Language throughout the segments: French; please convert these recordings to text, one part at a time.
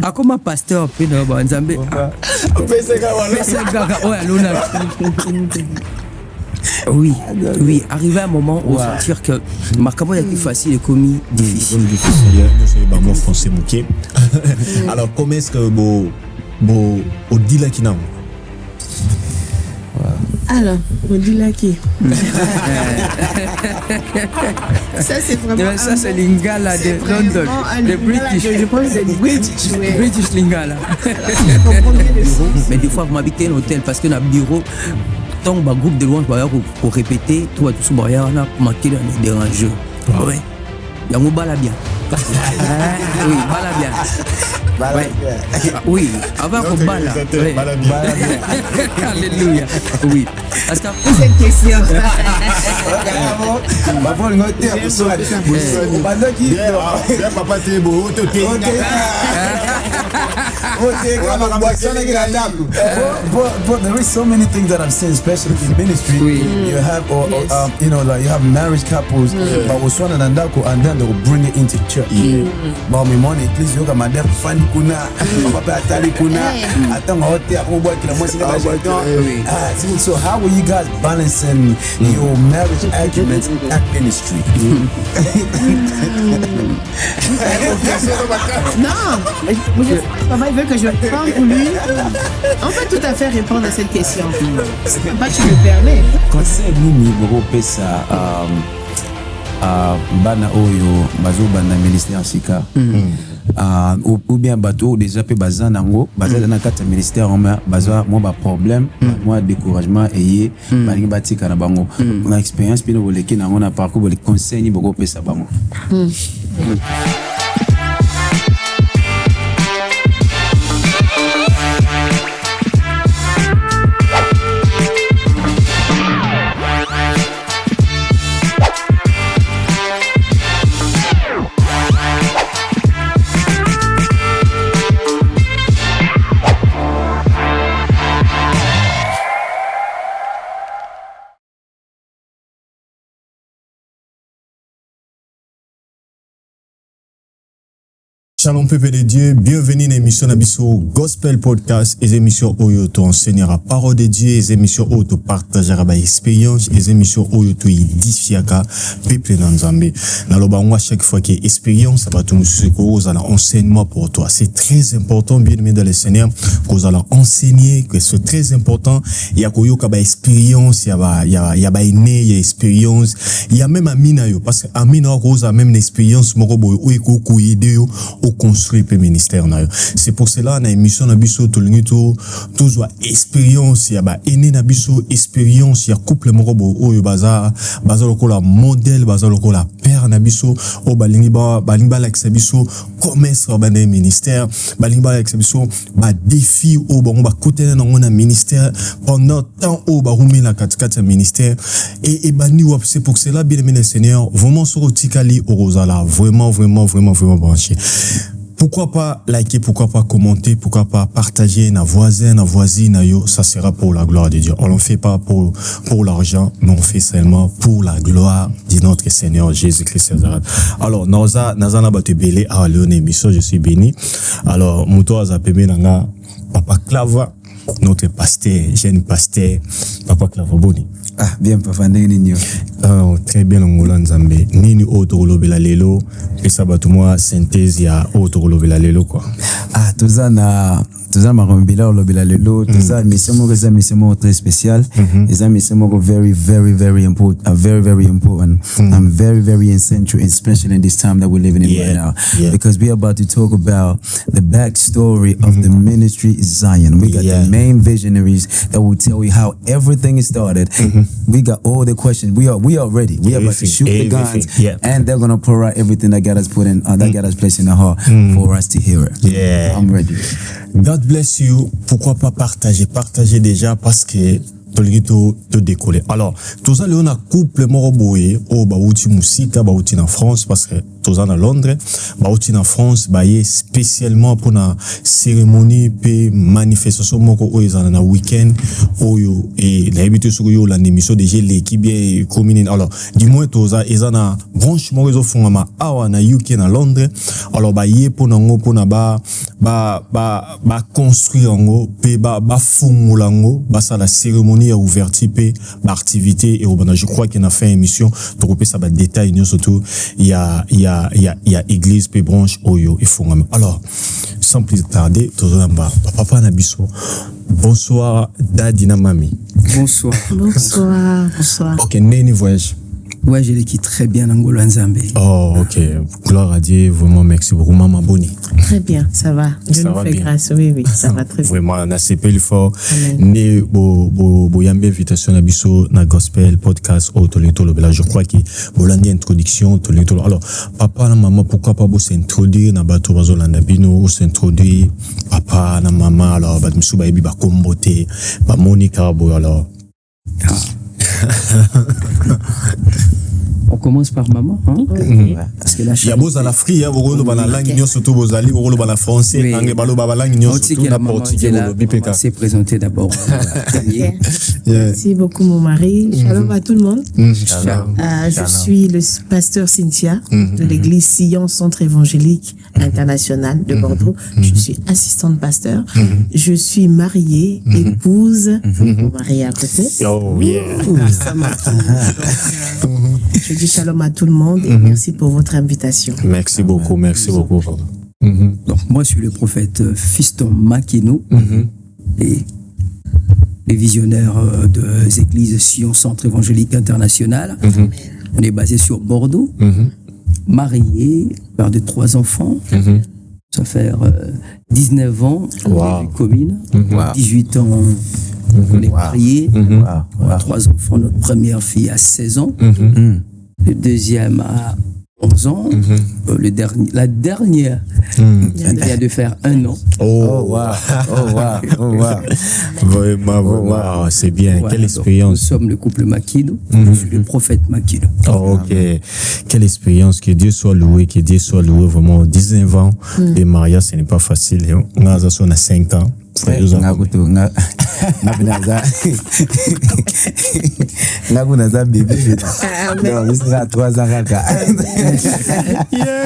Akoma pasteur pena banzambe. Oui, oui, arrivé à un moment où sentir que Marcamo est plus facile et commis difficile. C'est pas mon français mouquet. Alors comment est-ce que au dit là qui n'a alors, on dit là qui ça c'est vraiment ça c'est Lingala de London, le British. Je pense que c'est British. British Lingala. Mais des fois vous m'habitez un hôtel parce que dans le bureau tant que groupe de louanges pour répéter tout à tout ce barrière on a marqué dans les dérangeurs. Ouais. Yango bala bien. Oui, bala bien. Oui, avant qu'on bala. Alléluia. Oui. Parce que cette question. But there is so many things that I've seen, especially in ministry. You have, you know, like you have marriage couples, but was one and then they will bring it into church. But my money, at least you got my dad funny kuna, papa atali kuna, atang hote ako boy kila mwezi na baje. So how are you guys balancing your marriage arguments at ministry? Non, papa il veut que je réponde pour lui. On peut tout à fait répondre à cette question. Papa, tu me permets. Conseil nini boko pesa bana oyo bazo bana ministère sika ou bien bateau déjà pe bazan nango bazan na kata ministère on bazwa moi ba problème moi découragement et balingi batika na bango na expérience pino boleki nango na parcours boli conseil ni boko pesa bango. Shalom peuple de Dieu, bienvenue dans l'émission Nabiso Gospel Podcast, les émissions où tu enseigneras parole de Dieu, les émissions où tu partageras ba expérience, les émissions où tu édifiera peuple dans Zambie. Dans le bas chaque fois qu'il y a expérience, ça va tout nous à l'enseignement pour toi. C'est très important bien aimé dans le Seigneur que vous allez enseigner, que c'est très important. Il y a koyo ka ba expérience, il y a ba aîné, il y a expérience, il y a même amina yo parce que amina rose a même une expérience moko boy ou eko aider yo construire le ministère. C'est pour cela dans l'émission Nabiso tout soit expérience, il y a ba aîné Nabiso expérience, il y a couple morobo oyo baza lokola modèle, baza lokola père Nabiso o balingiba laksabiso commerce ba dans ministère, balingiba laksabiso ba défi o ba côté na ministère pendant temps o ba rumé la katikati ministère et bani wa c'est pour cela bien aimé le Seigneur vraiment sur Tikali au Rosala vraiment branché. Pourquoi pas liker, pourquoi pas commenter, pourquoi pas partager na voisin, na voisine, ça sera pour la gloire de Dieu. On ne fait pas pour l'argent, mais on fait seulement pour la gloire de notre Seigneur Jésus-Christ. Alors, naza bate belé à Léon émission, je suis béni. Alors, mouto azapeme nanga Papa Clava, notre pasteur, jeune pasteur, Papa Clava Boni. Ah, bien, papa, nini. Très bien, Angola Nzambe. Nini otolo bela lelo, et ça va tout moi synthèse ya otolo bela lelo quoi. Ah, tout ça ma rombila lobela lelo, tout ça mission très spécial. Les mission very important, very important. I'm very essential, especially in this time that we're living in right now, because we are about to talk about the backstory of the ministry Zion. We got the main visionaries that will tell you how everything is started. We got all the questions. We are ready. We are about to shoot the guns, and they're gonna pour out everything that God has put in, that God has placed in the heart for us to hear it. Yeah, I'm ready. God bless you. Pourquoi pas partager déjà parce que te décoller. Alors, tout ça, on a couple moroboé, au baouti musique, baouti en France, parce que tout ça, à Londres, baouti en France, baye spécialement pour la cérémonie, puis manifestation, moko, ils en a week-end, oyo, et l'habitude sur yo, l'émission de l'équipe, bien, commune. Alors, du moins, tout ça, ils en a branchement, ils ont fait un awa na UK, na Londres. Alors, baye, pour na construire en pe ba fongolango ça la cérémonie a ouverture pe activité et je crois qu'il a fait une émission to couper ça ba détail surtout il y a église pe branche oyo et fongama. Alors sans plus tarder tout namba papa na biso bonsoir dadi na mami. Bonsoir. Bonsoir. OK neni voyage. Ouais, je l'équipe très bien Ngolo Nzambe. Oh, OK. Gloire à Dieu, vraiment merci beaucoup maman Boni. Très bien, ça va. Dieu nous fait grâce. Oui, ça va très bien. Vraiment, on a CP le fort. Né bo yambe invitation na biso na gospel podcast autolito le je crois que bo la introduction autolito. Alors, papa na maman pourquoi pas bo s'introduire na bato bazolanda bino s'introduire papa na maman alors ba misu ba yebi ba kombote ba Monica bo alors. On commence par maman, hein? Parce que là, il y a beau à la frie, hein, vous la langue nyo surtout vous allez, vous la français, anglais balo ba langue nyo surtout la portugais le BPK. On s'est présenté d'abord. Merci beaucoup mon mari. Shalom à tout le monde. Je suis le pasteur Cynthia de l'église Sion Centre évangélique international de Bordeaux. Je suis assistante pasteur. Je suis mariée, épouse, mon mari est à côté. Oh yeah. Je dis shalom à tout le monde et merci pour votre invitation. Merci beaucoup. Donc, moi, je suis le prophète Fiston Makino et les visionnaires des églises Sion Centre évangélique international. On est basé sur Bordeaux, marié, père de 3 enfants. Ça fait 19 ans, on est commune, 18 ans, on est marié, 3 enfants, notre première fille a 16 ans, le deuxième a 11 ans, la dernière vient de faire 1 an. Oh wow. Vraiment, c'est bien. Voilà, quelle expérience. Nous sommes le couple Makino, je suis le prophète Makino. Oh, OK. Quelle expérience, que Dieu soit loué, vraiment. 19 ans de mariage, ce n'est pas facile. On a 5 ans. Nakunaza bébé non ça 3 ans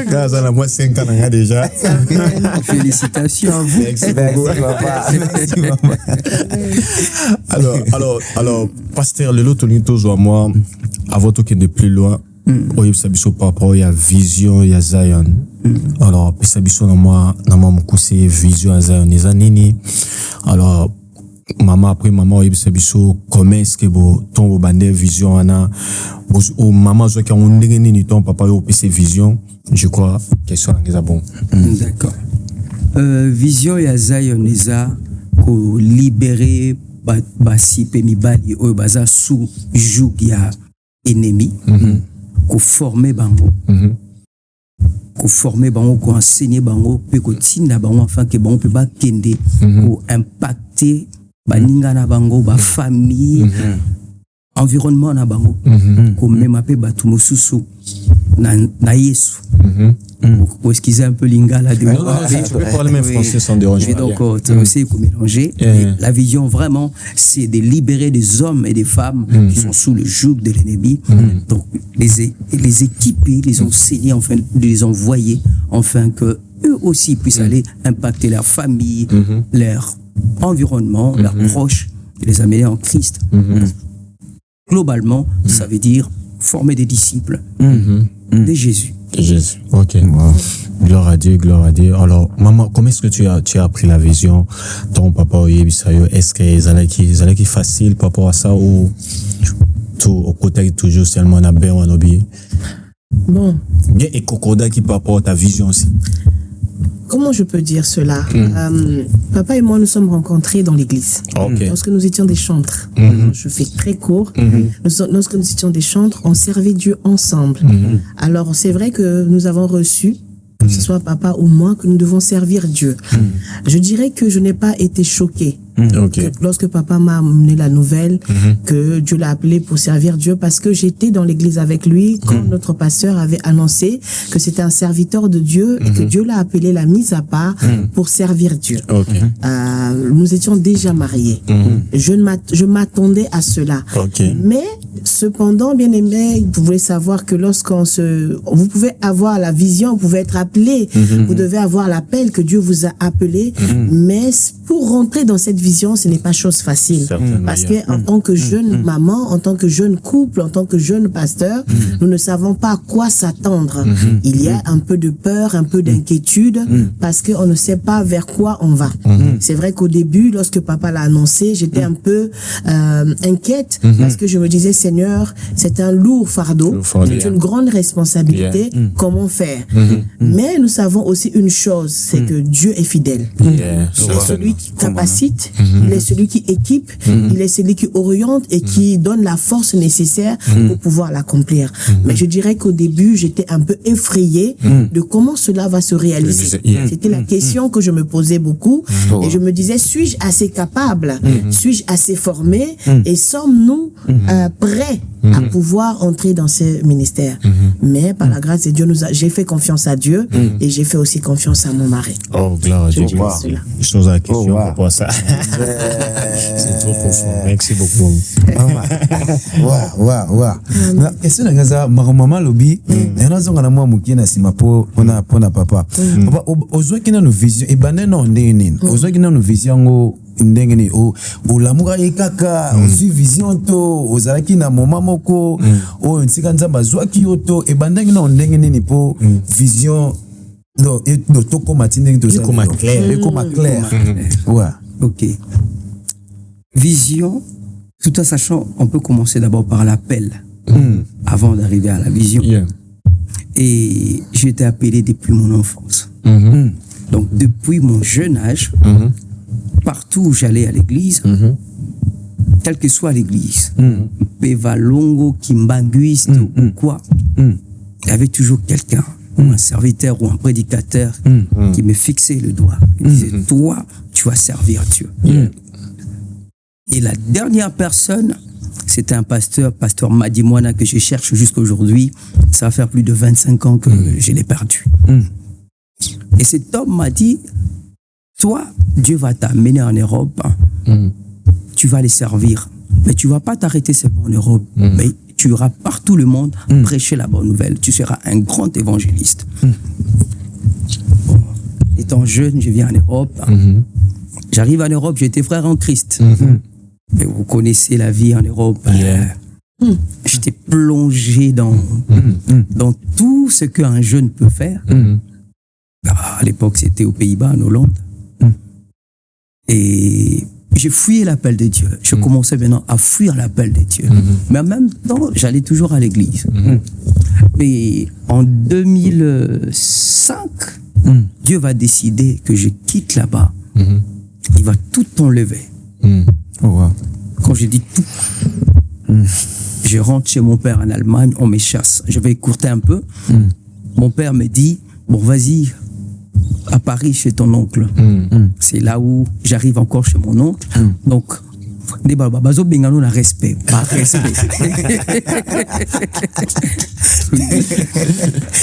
grâce à la moi 5 ans déjà. Félicitations à vous. Merci papa. Alors pasteur le lot to moi avant tout qu'il de plus loin oui sabiso papa il y a vision il y a Zion. Alors sabiso na moi mukuse vision à Zion les anini. Alors maman après maman il sabiso comment est-ce que ton bande vision ana au maman zo qui on ndenge ton papa yo pc vision je crois question ngeza bon. D'accord. Vision ya Zion eza ko libérer ba si pe mibali o baza sous joug ya ennemi. Ko former bango. Ko former bango, ko enseigner bango, pe ko tinda bango afin que bango pe ba kende ko impacter baninga na bango, ba famille, environnement na bango. Ko même pe batu mosusu na Yesu. Pour excuser un peu l'ingala de tu peux parler même français sans déranger. Donc aussi qu'on mélanger. La vision vraiment c'est de libérer des hommes et des femmes qui sont sous le joug de l'ennemi. Donc les équiper, les enseigner, enfin les envoyer, afin que eux aussi puissent aller impacter leur famille, leur environnement, leurs proches, et les amener en Christ. Globalement, ça veut dire former des disciples de Jésus. Jésus. OK. Wow. Gloire à Dieu. Alors, maman, comment est-ce que tu as appris la vision? Ton papa, est-ce que ça qui facile par rapport à ça ou tout au côté toujours seulement na ben ou bien? Bon. Bien et cocoda qui par rapport à ta vision aussi. Comment je peux dire cela? Papa et moi nous sommes rencontrés dans l'église. Lorsque nous étions des chantres. Je fais très court. Lorsque nous étions des chantres, on servait Dieu ensemble. Alors c'est vrai que nous avons reçu, que ce soit papa ou moi, que nous devons servir Dieu. Je dirais que je n'ai pas été choquée Lorsque papa m'a amené la nouvelle que Dieu l'a appelé pour servir Dieu, parce que j'étais dans l'église avec lui quand notre pasteur avait annoncé que c'était un serviteur de Dieu et que Dieu l'a appelé, l'a mis à part pour servir Dieu. Nous étions déjà mariés. Je m'attendais à cela. Mais cependant, bien aimé, vous pouvez savoir que vous pouvez avoir la vision, vous pouvez être appelé, vous devez avoir l'appel que Dieu vous a appelé, mais pour rentrer dans cette vision, ce n'est pas chose facile. Parce que en tant que jeune maman, en tant que jeune couple, en tant que jeune pasteur, nous ne savons pas à quoi s'attendre. Il y a un peu de peur, un peu d'inquiétude, parce qu'on ne sait pas vers quoi on va. C'est vrai qu'au début, lorsque papa l'a annoncé, j'étais un peu inquiète, parce que je me disais, Seigneur, c'est un lourd fardeau, c'est une grande responsabilité, comment faire? Mais nous savons aussi une chose, c'est que Dieu est fidèle. Il est celui qui capacite, il est celui qui équipe, il est celui qui oriente et qui donne la force nécessaire pour pouvoir l'accomplir. Mais je dirais qu'au début, j'étais un peu effrayée de comment cela va se réaliser. C'était la question que je me posais beaucoup et je me disais, suis-je assez capable? Suis-je assez formé? Et sommes-nous prêts à pouvoir entrer dans ce ministère? Mais par la grâce de Dieu, j'ai fait confiance à Dieu et j'ai fait aussi confiance à mon mari. Oh, gloire à Dieu. Je pose la question pour ça. C'est trop profond. Merci beaucoup. Question na maman lobi na zonga na moi mukie na sima pona papa. Papa ozwaki na no vision e bane no ndenge ozwaki na no vision ngo ndenge ni o lamuka ekaka ozwi vision to ozalaki na moma moko o ntsika nzamba zwaki yo to e bandaki na ndenge nini po vision do to koma tindenge to koma clair. Ouais. OK. Vision, tout en sachant, on peut commencer d'abord par l'appel avant d'arriver à la vision. Et j'ai été appelé depuis mon enfance. Donc depuis mon jeune âge, partout où j'allais à l'église, quelle que soit l'église, Pevalongo, Kimbanguiste ou quoi, il y avait toujours quelqu'un, un serviteur ou un prédicateur qui me fixait le doigt. Il disait, toi, tu vas servir Dieu. Et la dernière personne, c'était un pasteur Madimwana que je cherche jusqu'à aujourd'hui. Ça va faire plus de 25 ans que je l'ai perdu. Et cet homme m'a dit, toi, Dieu va t'amener en Europe, tu vas les servir, mais tu vas pas t'arrêter seulement en Europe, mais tu iras partout le monde prêcher la bonne nouvelle. Tu seras un grand évangéliste. Bon, étant jeune, je viens en Europe. J'arrive en Europe, j'étais frère en Christ. Mais vous connaissez la vie en Europe. J'étais plongé dans tout ce qu'un jeune peut faire. À l'époque, c'était aux Pays-Bas, en Hollande. Et j'ai fouillé l'appel de Dieu. Je commençais maintenant à fuir l'appel de Dieu. Mais en même temps, j'allais toujours à l'église. Et en 2005, Dieu va décider que je quitte là-bas. Il va tout enlever. Quand je dis tout, je rentre chez mon père en Allemagne, on me chasse. Je vais écourter un peu. Mon père me dit, bon, vas-y, à Paris chez ton oncle. C'est là où j'arrive encore chez mon oncle. Donc, respect. Par respect.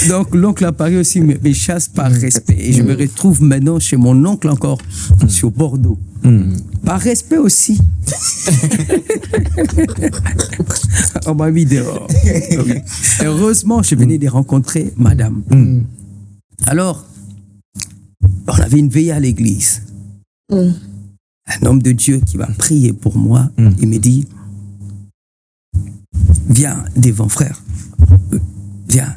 Donc, l'oncle à Paris aussi me chasse par respect. Et je me retrouve maintenant chez mon oncle encore, sur Bordeaux. Par respect aussi. On m'a mis dehors. Heureusement, je venais de rencontrer madame. Alors, on avait une veillée à l'église. Un homme de Dieu qui va prier pour moi, il me dit, viens devant frère, viens.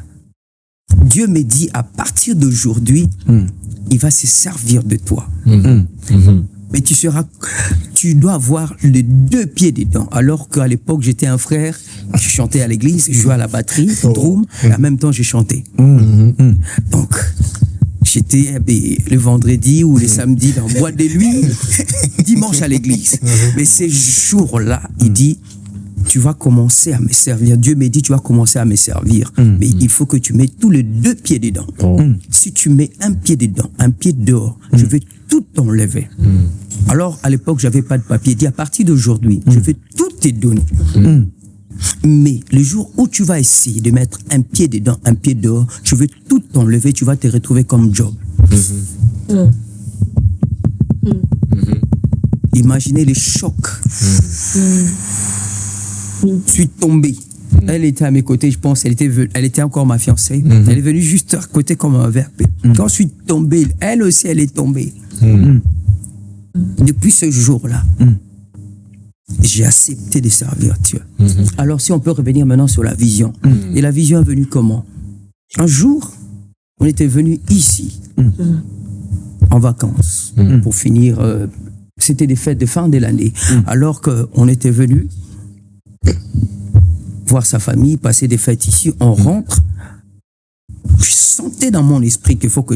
Dieu me dit, à partir d'aujourd'hui, il va se servir de toi. Mais tu dois avoir les 2 pieds dedans. Alors qu'à l'époque, j'étais un frère, je chantais à l'église, je jouais à la batterie, drum, et en même temps, je chantais. Donc, j'étais le vendredi ou le samedi dans boîte de nuit, dimanche à l'église. Mais ces jours-là, il dit, tu vas commencer à me servir. Dieu me dit, tu vas commencer à me servir. Mais il faut que tu mettes tous les 2 pieds dedans. Si tu mets un pied dedans, un pied dehors, je vais tout enlever. Alors, à l'époque, j'avais pas de papier. Il dit, à partir d'aujourd'hui, je vais tout te donner. Mais le jour où tu vas essayer de mettre un pied dedans, un pied dehors, je vais tout t'enlever, tu vas te retrouver comme Job. Imaginez les chocs. Je suis tombé. Elle était à mes côtés, je pense, elle était encore ma fiancée. Elle est venue juste à côté comme un verre. Quand je suis tombé, elle aussi, elle est tombée. Depuis ce jour-là, j'ai accepté de servir Dieu. Alors, si on peut revenir maintenant sur la vision. Et la vision est venue comment? Un jour, on était venu ici, en vacances, pour finir. C'était des fêtes de fin de l'année. Alors qu'on était venu voir sa famille, passer des fêtes ici, on rentre. Je sentais dans mon esprit qu'il faut que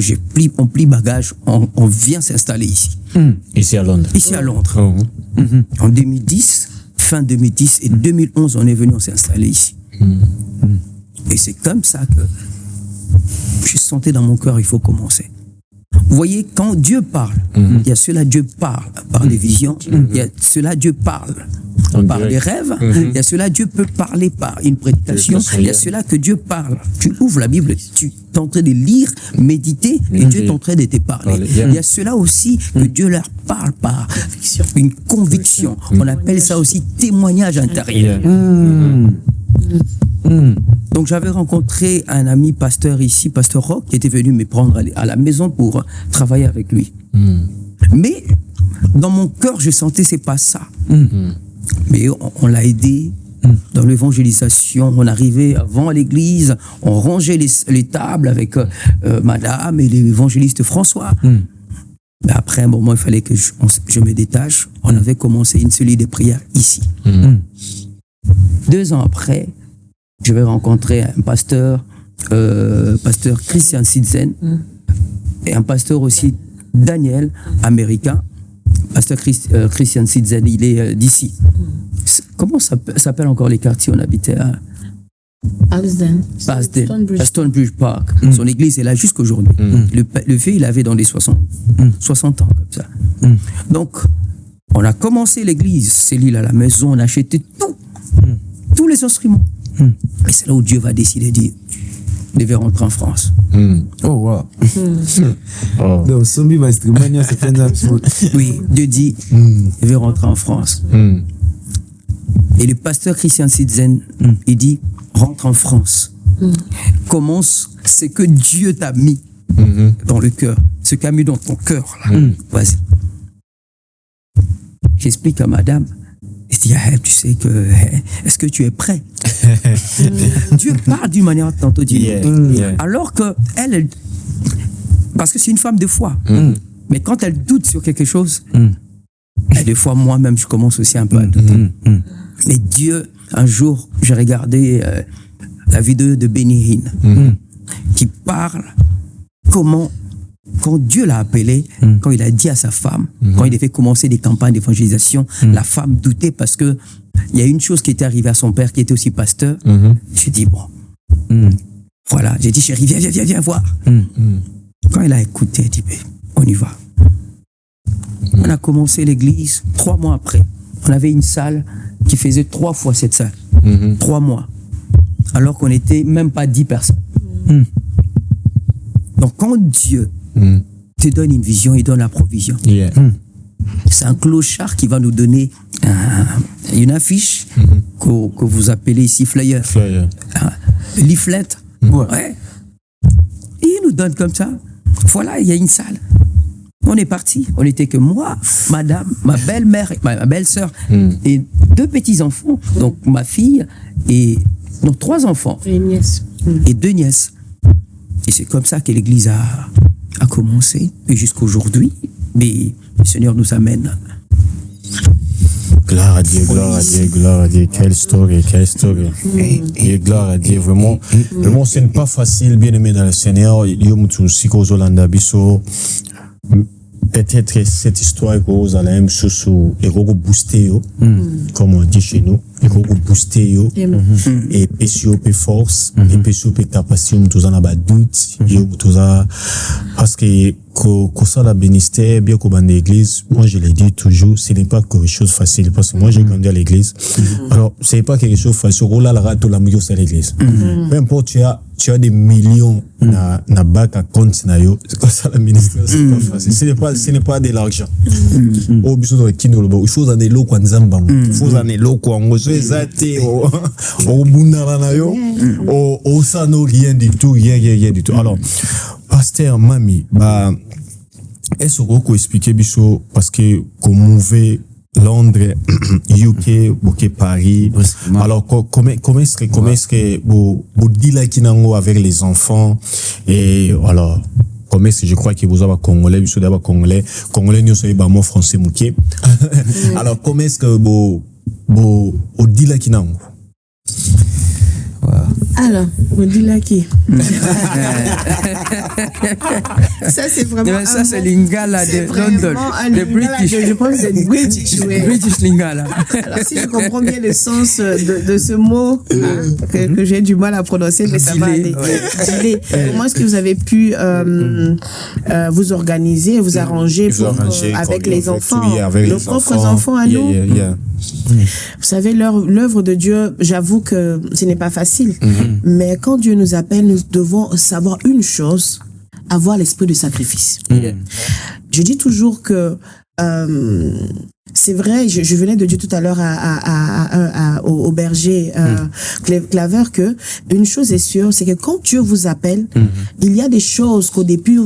on plie bagage, on vient s'installer ici. Ici à Londres. Ici à Londres. En 2010, fin 2010 et 2011, on est venu, on s'est installé ici. Et c'est comme ça que je sentais dans mon cœur, il faut commencer. Vous voyez, quand Dieu parle, il y a cela, Dieu parle par des visions, il y a cela, Dieu parle par des rêves, il y a cela, Dieu peut parler par une prédication, il y a cela que Dieu parle. Tu ouvres la Bible, tu es en train de lire, méditer, et Dieu est en train de te parler. Il y a cela aussi que Dieu leur parle par une conviction. On appelle ça aussi témoignage intérieur. Donc j'avais rencontré un ami pasteur ici, pasteur Rock, qui était venu me prendre à la maison pour travailler avec lui. Mais dans mon cœur, je sentais c'est pas ça. Mais on l'a aidé dans l'évangélisation. On arrivait avant l'église, on rangeait les tables avec madame et l'évangéliste François. Mais après un moment, il fallait que je me détache. On avait commencé une cellule de prière ici. 2 ans après, je vais rencontrer un pasteur, pasteur Christian Sidzen, et un pasteur aussi, Daniel, américain. Pasteur Christian Sidzen, il est d'ici. Comment s'appelle encore les quartiers où on habitait à Alsden. À Stonebridge Park. Son église est là jusqu'aujourd'hui. Le vieux, il avait dans les 60 ans, comme ça. Donc, on a commencé l'église, cellule à la maison, on a acheté tout, tous les instruments. Et c'est là où Dieu va décider de dire, je devais rentrer en France. Oh, wow. Donc, Sombi va être oui, Dieu dit, je vais rentrer en France. Et le pasteur Christian Sidzen, il dit, rentre en France. Commence ce que Dieu t'a mis dans le cœur, ce qu'a mis dans ton cœur. Vas-y. J'explique à madame. Il dit, tu sais que, est-ce que tu es prêt? Dieu parle d'une manière tantôt d'une autre. Alors que elle, parce que c'est une femme de foi. Mais quand elle doute sur quelque chose, et des fois moi-même je commence aussi un peu à douter. Mais Dieu, un jour, j'ai regardé la vidéo de Benny Hinn qui parle comment, quand Dieu l'a appelé, quand il a dit à sa femme, quand il devait commencer des campagnes d'évangélisation, la femme doutait parce que il y a une chose qui était arrivée à son père qui était aussi pasteur. J'ai dit, bon, voilà, j'ai dit, chérie, viens voir. Quand il a écouté, il dit, on y va. On a commencé l'église 3 mois après. On avait une salle qui faisait 3 fois cette salle. 3 mois. Alors qu'on n'était même pas 10 personnes. Donc quand Dieu te donne une vision, il donne la provision. C'est un clochard qui va nous donner une affiche que vous appelez ici flyer. Leaflet. Ouais. Et il nous donne comme ça. Voilà, il y a une salle. On est parti. On n'était que moi, madame, ma belle-mère, ma belle-sœur et 2 petits-enfants. Donc ma fille et... Donc 3 enfants. Et une nièce. Et 2 nièces. Et c'est comme ça que l'église a commencé. Et jusqu'aujourd'hui, mais le Seigneur nous amène. Gloire à Dieu, gloire à Dieu, gloire à Dieu. Quelle story, quelle story. Et gloire à Dieu, vraiment. Vraiment, ce n'est pas facile, bien aimé dans le Seigneur. Il y a beaucoup de Zolanda Bisso. peut-être cette histoire que vous allez sous et vous booster comme on dit chez nous et vous booster et PCO force et PCO capacité nous en a doute parce que ça la ministère bien comme en église moi je l'ai dit toujours ce n'est pas quelque chose facile parce que moi j'ai grandi à l'église alors c'est pas quelque chose facile on la rate la meilleure c'est l'église peu importe tu as des millions na banque à compte na yo ça la ministère c'est pas facile ce n'est pas de l'argent au besoin de kino il faut en elo kwa nzamba il faut en elo kwa ngozo ezate au bundala na yo au ça no rien du tout rien du tout alors pasteur mami bah est-ce que vous expliquer biso parce que comme mauvais Londres, UK, Paris. Alors comment est-ce que vous dealez avec les enfants et alors comment est-ce que je crois que vous avez congolais, vous avez congolais nous sommes pas français mouké. Alors comment est-ce que vous dealez alors, on dit là qui ça c'est vraiment ça c'est lingala de London, le British. Je pense que c'est British lingala. Alors si je comprends bien le sens de ce mot que j'ai du mal à prononcer, mais ça va aller. Comment est-ce que vous avez pu vous organiser, vous arranger avec les enfants, nos propres enfants à nous? Vous savez, l'œuvre de Dieu, j'avoue que ce n'est pas facile. Mais quand Dieu nous appelle, nous devons savoir une chose, avoir l'esprit de sacrifice. Je dis toujours que c'est vrai, je venais de dire tout à l'heure au berger Claver que une chose est sûre, c'est que quand Dieu vous appelle, il y a des choses qu'au début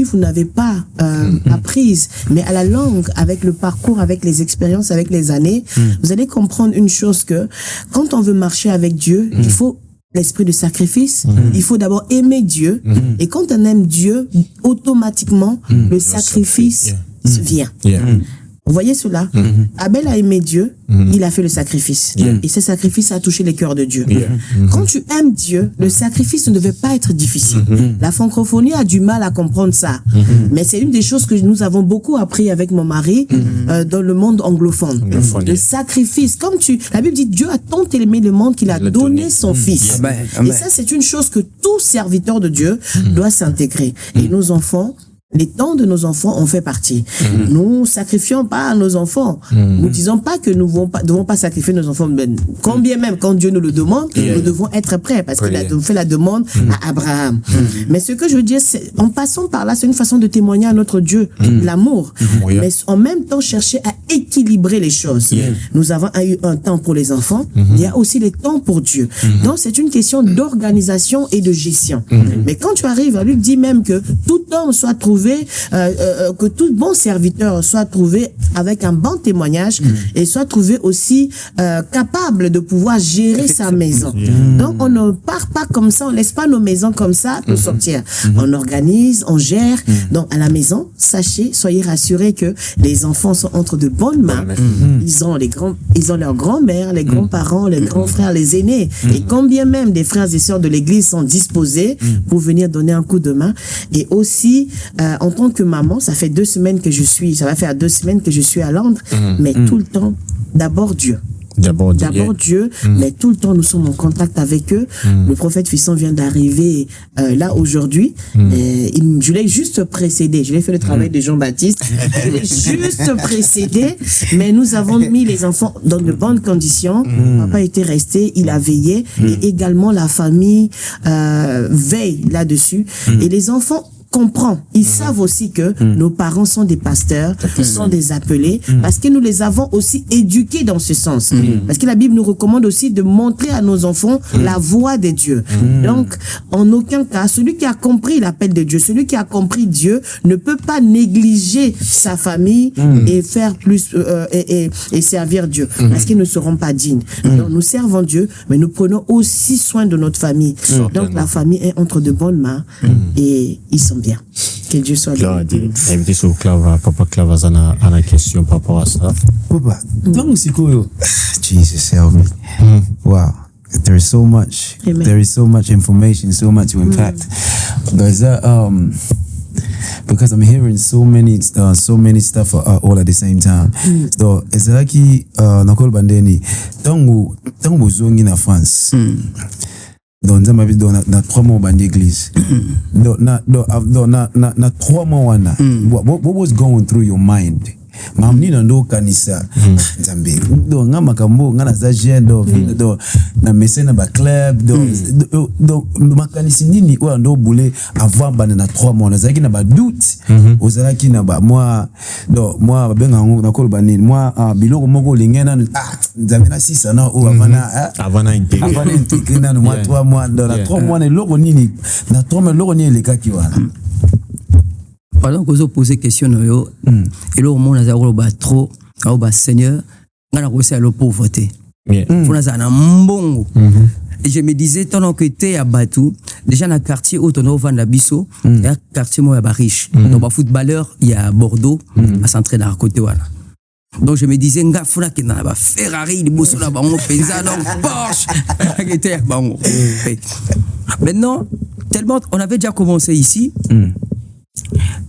vous n'avez pas apprises, mais à la longue, avec le parcours, avec les expériences, avec les années, vous allez comprendre une chose que quand on veut marcher avec Dieu, il faut l'esprit de sacrifice, il faut d'abord aimer Dieu, et quand on aime Dieu, automatiquement, le sacrifice vient. Vous voyez cela? Abel a aimé Dieu, il a fait le sacrifice. Et ce sacrifice a touché les cœurs de Dieu. Quand tu aimes Dieu, le sacrifice ne devait pas être difficile. La francophonie a du mal à comprendre ça. Mais c'est une des choses que nous avons beaucoup appris avec mon mari dans le monde anglophone. Le sacrifice, comme la Bible dit, Dieu a tant aimé le monde qu'il a donné son Fils. Et ça, c'est une chose que tout serviteur de Dieu doit s'intégrer. Et nos enfants, les temps de nos enfants en fait partie. Nous sacrifions pas nos enfants. Nous disons pas que nous devons pas sacrifier nos enfants. Combien même quand Dieu nous le demande, nous devons être prêts parce qu'il a fait la demande à Abraham. Mais ce que je veux dire, c'est en passant par là, c'est une façon de témoigner à notre Dieu l'amour. Mais en même temps chercher à équilibrer les choses. Nous avons eu un temps pour les enfants. Il y a aussi les temps pour Dieu. Donc c'est une question d'organisation et de gestion. Mais quand tu arrives, lui dit même que tout homme soit trouvé que tout bon serviteur soit trouvé avec un bon témoignage et soit trouvé aussi capable de pouvoir gérer sa maison. Donc on ne part pas comme ça, on laisse pas nos maisons comme ça pour sortir. On organise, on gère. Donc à la maison, sachez, soyez rassurés que les enfants sont entre de bonnes mains. Ils ont leurs grands-mères, les grands-parents, les grands frères, les aînés. Et combien même des frères et sœurs de l'église sont disposés pour venir donner un coup de main. Et aussi en tant que maman, ça va faire 2 semaines que je suis à Londres, mais tout le temps, d'abord Dieu. D'abord Dieu, mais tout le temps nous sommes en contact avec eux. Le prophète Fisson vient d'arriver là aujourd'hui. Je l'ai juste précédé. Je l'ai fait le travail de Jean-Baptiste. Je l'ai juste précédé, mais nous avons mis les enfants dans de bonnes conditions. Papa était resté, il a veillé, et également la famille veille là-dessus. Et les enfants comprend. Ils savent aussi que nos parents sont des pasteurs, sont des appelés, parce que nous les avons aussi éduqués dans ce sens. Parce que la Bible nous recommande aussi de montrer à nos enfants la voie de Dieu. Donc, en aucun cas, celui qui a compris l'appel de Dieu, celui qui a compris Dieu, ne peut pas négliger sa famille et faire plus et servir Dieu, parce qu'ils ne seront pas dignes. Donc, nous servons Dieu, mais nous prenons aussi soin de notre famille. Donc, la famille est entre de bonnes mains et ils sont bien. Que Dieu soit béni. Invité sur Papa Clava a une question par rapport à ça. Papa, donc c'est quoi? Jesus help me. Wow. There is so much. Amen. There is so much information, so much to impact. But because I'm hearing so many stuff all at the same time. So ezalaki nakolo bandeni tango zongi na France. Donc nzamba bi do na 3 mois bandi église. Na 3 mois wana. What was going through your mind? Mamni ndo kanisa nzambe do nga makambo nga na za jeune do na mesena ba club do makanisi nini o ndo boulé avant bana na 3 mois na zaki na ba doute ozalaki na ba moi benga ngo na kolo banini moi biloko moko lingena nzambe na 6 na o avant intégré na moi 3 mois dans la 3 mois na loko nini na 3 mois loko nini lekaki wana. Pendant que vous posez question, et là, au monde, on a trop, on a Seigneur, on a reçu à la pauvreté. On a un bon. Et je me disais, tant que tu es à Batou, déjà dans le quartier où on a vendu la Bisso, il y a un quartier où il y a riche. Donc, un footballeur, il y a Bordeaux, à s'entraîner à côté. Donc, je me disais, il faut que tu aies Ferrari, il faut que tu aies Porsche. Maintenant, tellement, on avait déjà commencé ici.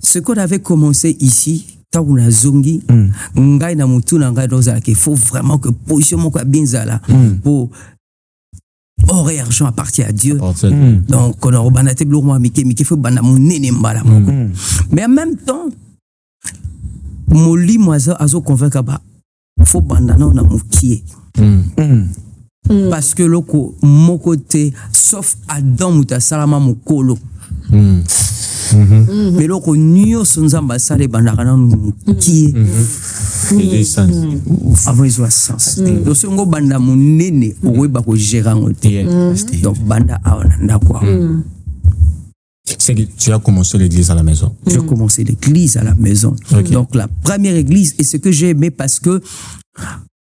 Ce qu'on avait commencé ici, quand on a zongi, ngai na mutu na ngai doza qu'il faut vraiment que position mon bien zala pour or et argent appartient à Dieu. Donc on a rebanate blormo miki faut bana mon nene mbala moko. Mais en même temps, moli moazo azo convaincre ba faut bandana na mukie. Parce que loko mon côté sauf Adam muta salama mukolo. Mais loko nyo sonzamba sale bandakana mukie. Avant ils ont sens. Donc ce ngo banda munene owe ba ko gérer ngote. Donc banda aona quoi. C'est que tu as commencé l'église à la maison. J'ai commencé l'église à la maison. Donc la première église, et ce que j'ai aimé parce que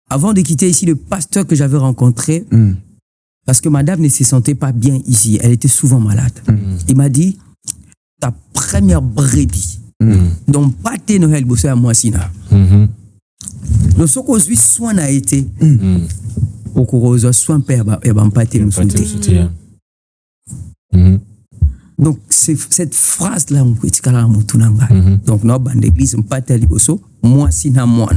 avant de quitter ici, le pasteur que j'avais rencontré, parce que madame ne se sentait pas bien ici, elle était souvent malade. Il m'a dit, ta première brebis, donc pas tes Noël bossé à moi sina. Donc ce qu'on suit soin a été, au cours soin père et ben pas tes donc cette phrase là on peut dire là mutunanga. Donc non bande d'église pas tel bosso moi sina moi.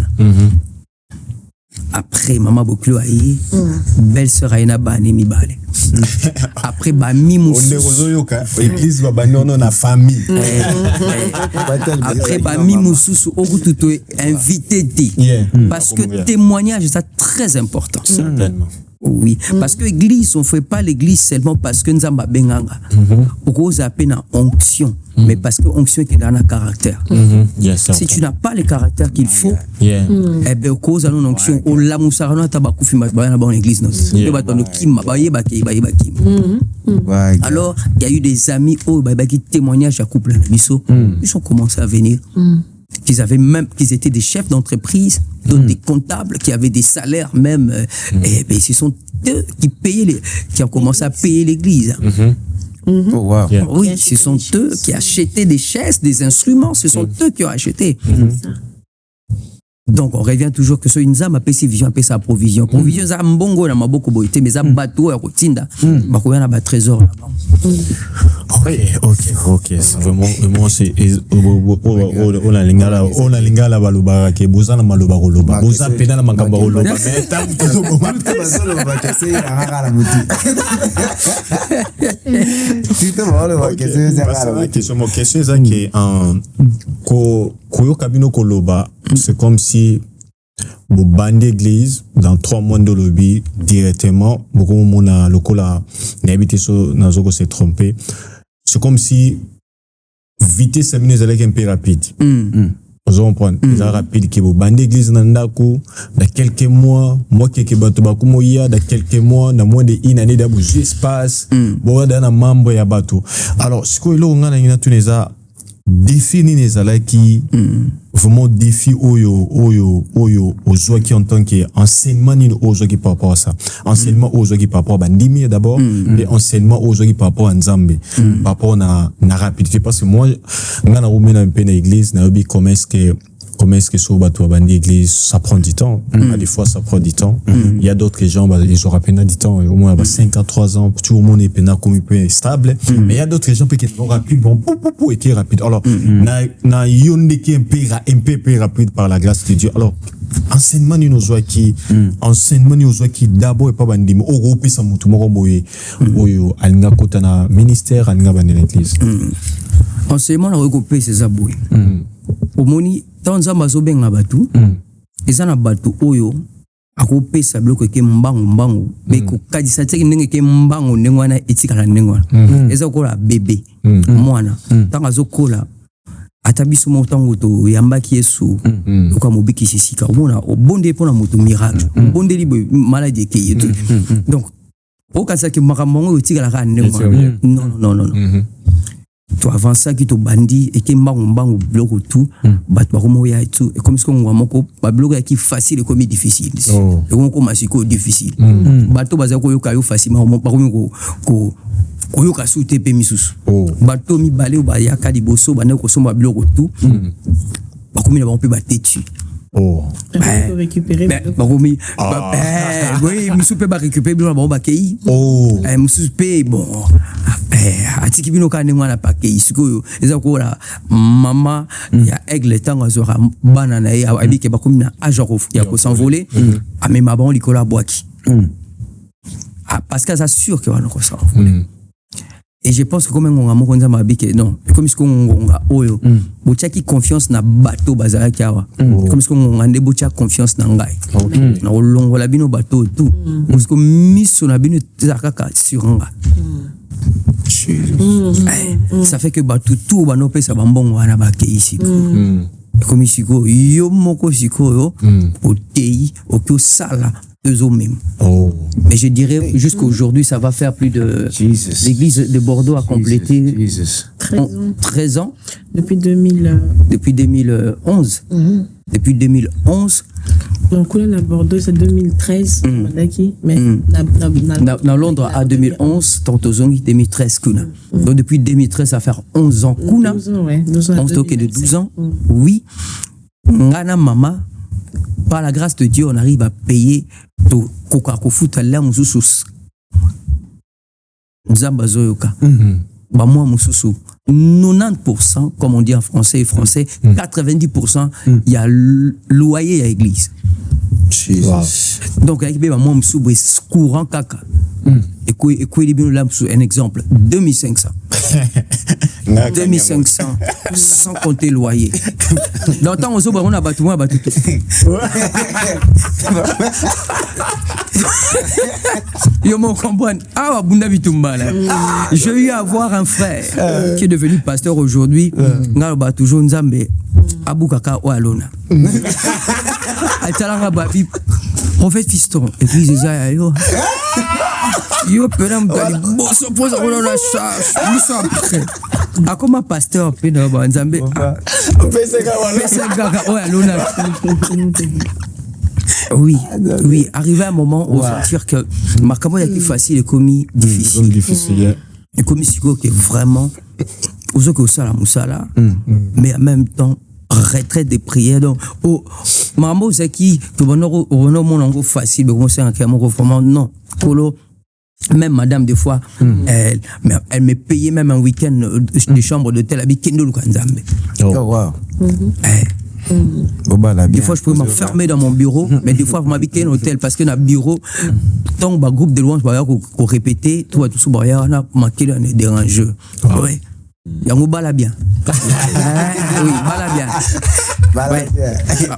Après maman boklo ayi belle sœur aina bani mi balé. Après ba mi musu église va banono na famille. Après ba mi musu okututo invité dit parce que témoignage c'est très important. Certainement. Oui, parce que l'église, on ne fait pas l'église seulement parce que nous avons benganga. Pourquoi on appelle onction, mais parce que onction est dans un caractère. Si tu n'as pas le caractère qu'il faut, eh bien, cause de onction, on l'a moussara non tabakou fi dans bonne église non. Alors, il y a eu des amis qui témoignage à couple biso, ils ont commencé à venir. Qu'ils étaient des chefs d'entreprise, des comptables, qui avaient des salaires même, et ben, ce sont eux qui ont commencé à payer l'église. Oh, wow. Oui, ce sont eux qui achetaient des chaises, des instruments, ce sont eux qui ont acheté. Donc on revient toujours que ce une âme appelle ses visions, appelle sa provision. Provision ça mbongo na maboko boité mais ça bateau ya kotinda. Bakoya na ba trésor là-bas. OK, c'est vraiment c'est on la lingala baloba ke bozana maloba koloba. Boza pena na makamba koloba. Mais tant que basolo bakase na ngala muti. Mon question c'est que koyo kabino koloba c'est comme si vous bandez l'église dans 3 mois de lobby directement beaucoup de monde a lokola n'habité sur nazoko s'est trompé c'est comme si vitesse c'est mieux avec un peu rapide vous comprenez c'est rapide que vous bandez l'église dans ndako dans quelques mois quelques bato bakumoya dans quelques mois dans moins de une année d'abu espace bon dans membre ya bato alors ce que lo ngana ina tuneza définir les alaki vraiment défi oyo aux qui en tant que enseignement ni aux qui par rapport à ça enseignement aux qui par rapport à bandimi d'abord et enseignement aux qui par rapport à nzambe par rapport na rapidité parce que moi ngana rumena mpe na église na obi comment est-ce comment est-ce que ça va toi l'église, ça prend du temps. Des fois, ça prend du temps. Il y a d'autres gens, ils auront peine du temps, au moins 53 ans, tout le monde est peine comme un peu stable. Mais il y a d'autres gens qui sont rapides, et qui est rapide. Alors, na yon qui est un peu rapide par la grâce de Dieu. Alors, enseignement nous qui d'abord et pas bandi mais au pesa mutu moko boye oyo alinga kota na ministère alinga bandi l'église. Enseignement na recoupé ces aboué. Omoni tanza mazobenga batu ezana batu oyo akopesa bloko ke mbangu mais ko kadisa teki ndenge ke mbangu ndengwana etikala ndengwana eza kola bébé mwana tanga zokola atabiso motango to yambaki Yesu ko mobiki sisika omona obonde pona moto miracle obonde libo maladie ke yetu donc o kasa ke makamongo etikala ka ndengwana non to avant ça qui to bandi et que mbangu bloko tout bat ba komo ya tout et comme ce qu'on voit moko ba bloko qui facile et comme difficile et comme masiko difficile bato bazako yo kayo facilement ba ko yoka soute pe misusu bato mi balé ba yaka liboso ba ne ko somba bloko tout ba komi na ba pe ba tetu récupérer oui monsieur peut pas récupérer bon ba kei monsieur peut bon atiki bino ka ne mwana pa kei sikoyo eza ko la mama ya aigle tanga zora banana ya abike ba komi na ajoro ya ko s'envoler amema bon likola boaki parce que ça sûr que va ko s'envoler. Et je pense que comme on a monté ma bique non comme ce qu'on a oyo bochaki confiance na bateau bazara kiawa comme ce qu'on a bocha confiance na ngai na longo la bino bateau tout parce que miso na bino zakaka sur nga ça fait que bateau tout ba no pesa bambongo wana ba ke ici comme ici ko yo moko siko au tei au ko sala eux mêmes. Mais je dirais jusqu'aujourd'hui, ça va faire plus de... L'église de Bordeaux a complété 13 ans. Depuis 2000... Depuis 2011. Depuis 2011. Donc, là, à Bordeaux, c'est 2013. Mais dans Londres, à 2011, Tantozongi, 2013. Donc, depuis 2013, ça va faire 11 ans. 12 ans, ouais. 12 ans. On se de 12 ans. Oui. Ngana Mama. Par la grâce de Dieu, on arrive à payer to kokako futa la mususu. Nzamba zoyoka. Ba moi mususu 90% comme on dit en français 90% il y a loyer à l'église. Donc avec ba moi mususu courant kaka. Et quoi là un exemple 2500. 2500 sans compter loyer. Dans le temps on a battu tout. Yo mon comprendre. Ah bunda bitumba là. J'ai eu à voir un frère qui est devenu pasteur aujourd'hui. Nga ba toujours nzambe Abu Kaka Walona. Atalanga babi prophète fiston église Isaïa yo. Yo pedam dali boso poza on la charge nous sommes prêts. A comme pasteur pena ba nzambe. Oui, arrivé à un moment où on va dire que Marcamo est facile et commis difficile. Et commis Sigo qui est vraiment aux ça la moussala, mais en même temps retrait des prières. Donc, Maramo c'est qui tout bonheur mon ango facile, mais c'est un caméra vraiment non. Polo. Même madame des fois elle me payait même un week-end de chambre d'hôtel à Bikendo Lukanzambe. Des fois je pouvais m'enfermer dans mon bureau mais des fois vous m'habitez un hôtel parce que dans le bureau tant que groupe de louanges qu'on répétait tout ce barrière on a manqué un dérangeur. Ouais. Yango bala bien. Oui, bala bien.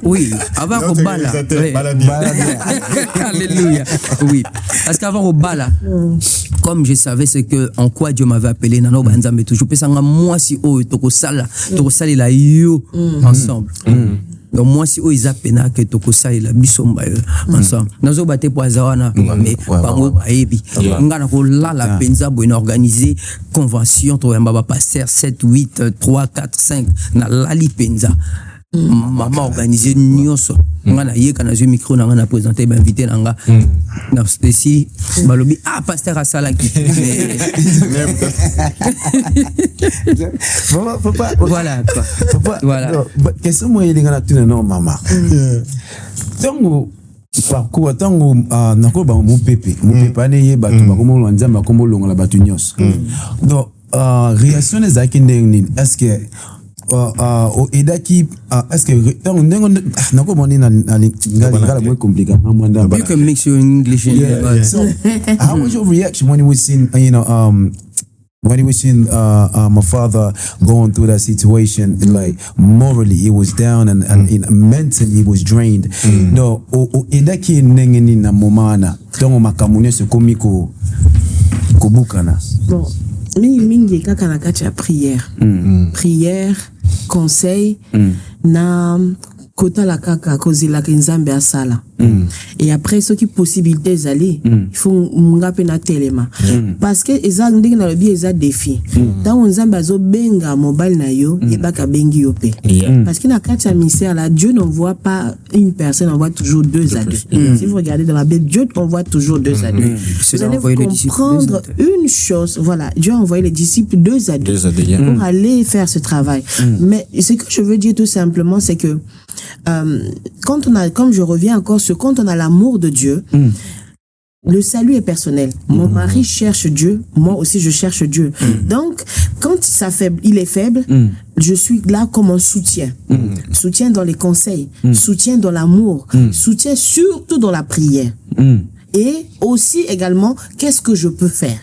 Oui, avant au bala. Alléluia. Oui, parce qu'avant au bala, comme je savais c'est que en quoi Dieu m'avait appelé, nano banzambe toujours pesanga moi si o toko sala la yo ensemble. Donc moi si o izapena que toko sala la bisomba ensemble. Nazo baté poazawana mais bango baebi. Ngana ko la penza bo organiser convention to yamba passer 7 8 3 4 5 na lali penza. maman organisé nyonso nga na yeka na zo micro na nga na présenter ba invité na nga na spéci balobi pasteur asalaki voilà quoi voilà question moi il ngana tuna no mama tango parcours tango nakoba mon pepe ane ye bato bakomo nzamba bakomo longola bato nyos donc réaction ezaki ndenge est-ce que edaki est-ce que tango ndenge nakoboni na ngala mo compliqué you can mix your English and so how was your reaction when you was in when you was seeing my father going through that situation, like morally he was down and mentally he was drained. No, edaki nengeni na momana tongo makamunye se komiko kobukana. Bon, mingi kaka na kati ya prière. Prière, conseil na kota la kaka kozi la nzambe asala. Et après ce qui possibilité zali il faut ngape na telema parce que eza ndenge na lobi eza défi tant nzambe azo benga mobile na yo et baka bengi yo pe parce que na kati ya ministère là Dieu n'envoie pas une personne, envoie toujours deux à deux. Si vous regardez dans la Bible, Dieu envoie toujours deux à deux. Vous allez comprendre une chose, voilà, Dieu a envoyé les disciples deux à deux pour aller faire ce travail. Mais ce que je veux dire tout simplement, c'est que quand on a, comme je reviens encore sur quand on a l'amour de Dieu, le salut est personnel. Mon mari cherche Dieu, moi aussi je cherche Dieu. Donc, quand il est faible, je suis là comme un soutien. Soutien dans les conseils, soutien dans l'amour, soutien surtout dans la prière. Et aussi également, qu'est-ce que je peux faire?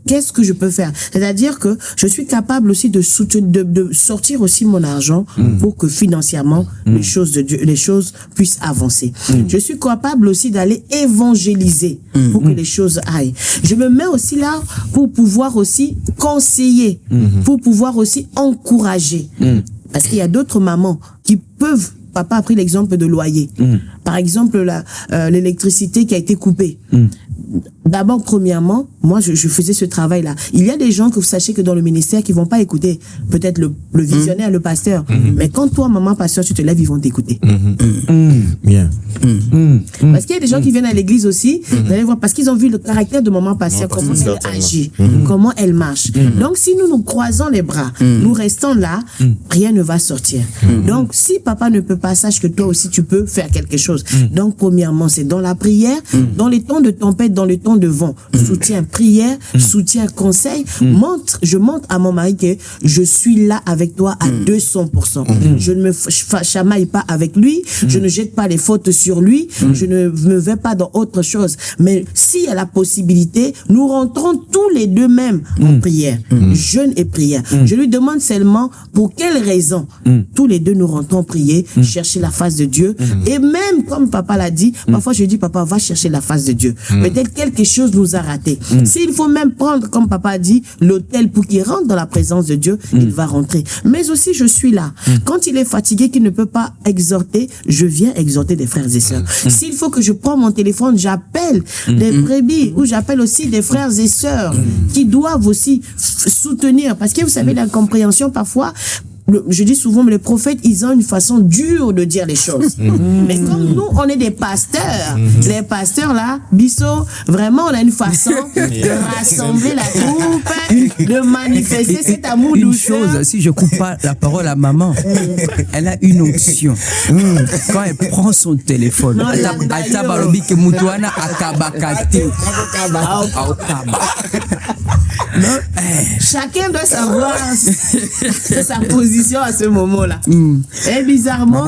Qu'est-ce que je peux faire? C'est-à-dire que je suis capable aussi de soutenir, de sortir aussi mon argent pour que financièrement les choses de Dieu, les choses puissent avancer. Je suis capable aussi d'aller évangéliser pour que les choses aillent. Je me mets aussi là pour pouvoir aussi conseiller, pour pouvoir aussi encourager. Parce qu'il y a d'autres mamans qui peuvent. Papa a pris l'exemple de loyer. Par exemple, l'électricité qui a été coupée. D'abord, premièrement, moi, je faisais ce travail-là. Il y a des gens que vous sachez que dans le ministère qui vont pas écouter peut-être le visionnaire, le pasteur. Mais quand toi, maman, pasteur, tu te lèves, ils vont t'écouter. Bien. Parce qu'il y a des gens qui viennent à l'église aussi, vous allez voir, parce qu'ils ont vu le caractère de maman pasteur, comment elle agit, comment elle marche. Donc, si nous nous croisons les bras, nous restons là, rien ne va sortir. Donc, si papa ne peut pas, sache que toi aussi, tu peux faire quelque chose. Donc, premièrement, c'est dans la prière, dans les temps de tempête, dans les temps de vent, soutien prière, soutien conseil, je montre à mon mari que je suis là avec toi à 200%. Je ne me chamaille pas avec lui, je ne jette pas les fautes sur lui, je ne me vais pas dans autre chose. Mais s'il y a la possibilité, nous rentrons tous les deux même en prière, jeûne et prière. Je lui demande seulement pour quelle raison tous les deux nous rentrons prier, chercher la face de Dieu. Et même comme papa l'a dit, parfois je dis papa va chercher la face de Dieu. Peut-être quelque chose nous a raté. S'il faut même prendre, comme papa a dit, l'autel pour qu'il rentre dans la présence de Dieu, il va rentrer. Mais aussi, je suis là. Quand il est fatigué, qu'il ne peut pas exhorter, je viens exhorter des frères et sœurs. S'il faut que je prends mon téléphone, j'appelle des brebis ou j'appelle aussi des frères et sœurs qui doivent aussi soutenir. Parce que vous savez, la compréhension parfois, je dis souvent, mais les prophètes, ils ont une façon dure de dire les choses. Mais comme nous, on est des pasteurs, les pasteurs là, Bisso, vraiment, on a une façon de rassembler la troupe, de manifester cet amour douceur. Une chose, si je coupe pas la parole à maman, elle a une onction. Quand elle prend son téléphone, chacun doit savoir sa position à ce moment-là. Et bizarrement,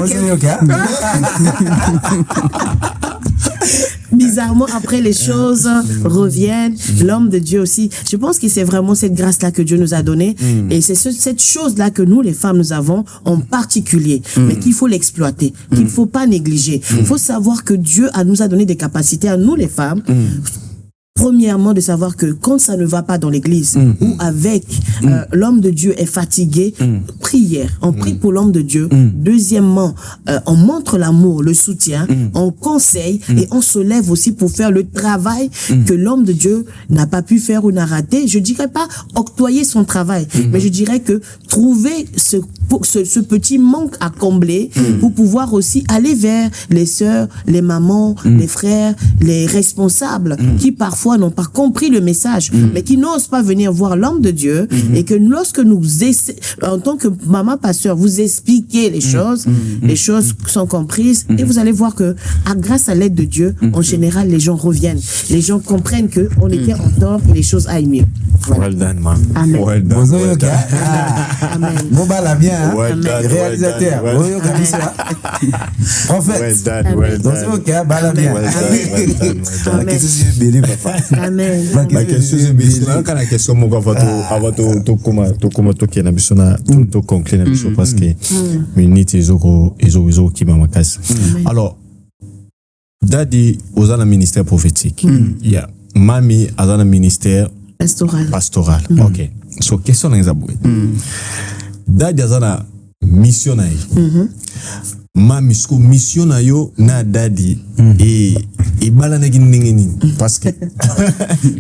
bizarrement, après les choses reviennent, l'homme de Dieu aussi. Je pense que c'est vraiment cette grâce-là que Dieu nous a donnée. Et c'est cette chose-là que nous, les femmes, nous avons en particulier. Mais qu'il faut l'exploiter, qu'il ne faut pas négliger. Il faut savoir que Dieu nous a donné des capacités à nous, les femmes. Premièrement, de savoir que quand ça ne va pas dans l'église ou avec l'homme de Dieu est fatigué, prière, on prie pour l'homme de Dieu. Deuxièmement, on montre l'amour, le soutien, on conseille et on se lève aussi pour faire le travail que l'homme de Dieu n'a pas pu faire ou n'a raté. Je dirais pas octroyer son travail, mais je dirais que trouver ce pour ce petit manque à combler pour pouvoir aussi aller vers les sœurs, les mamans, les frères, les responsables qui parfois n'ont pas compris le message, mais qui n'osent pas venir voir l'homme de Dieu et que lorsque nous, en tant que maman pasteur, vous expliquez les choses sont comprises et vous allez voir que grâce à l'aide de Dieu, en général, les gens reviennent. Les gens comprennent que on était en tort et les choses aillent mieux. Voilà. Well done, man. Amen. Well done. Bonjour, Well Yoka. done. Amen. Bon, bah, la bien, hein? Well done, Réalisateur. well done, Bonjour, Yoka. Prophète. Well done, well done. Bonjour, Yoka. Bah, la bien. Well done, well done, well done. La question, c'est belé, papa. Amen. La question c'est bien quand la question mon avant to comment to kena bisona to conclure na biso parce que minute ezoko qui m'a makasi. Alors dadi ozana ministère prophétique. Yeah. Mami azana ministère pastoral. OK. So question na ngabwe. Dadi azana missionnaire. Mami sko mission na yo na dadi et balana giningini parce que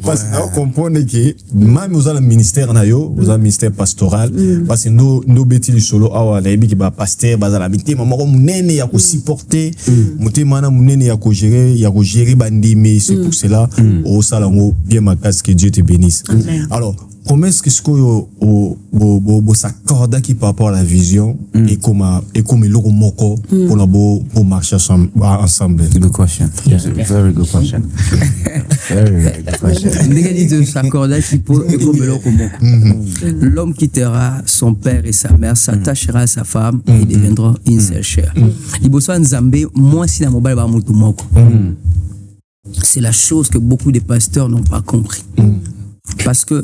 on comprend que mami ozala ministère na yo ozala ministère pastoral parce que no beti li solo awa na ebi ki ba pasteur bazala mitema moko munene ya ko supporter mutema na munene ya ko gérer bandimi. C'est pour cela au salango bien makasi que Dieu te bénisse. Alors comment est-ce que s'accorda qui par rapport à la vision et comme le moko pour marcher ensemble? Good question. Yes, very good question. Very good question. S'accorda qui pour et comme le moko. L'homme quittera son père et sa mère, s'attachera à sa femme et ils deviendront une seule chair. Liboso Nzambe, moi si la mobile ba mutu moko. C'est la chose que beaucoup de pasteurs n'ont pas compris. Parce que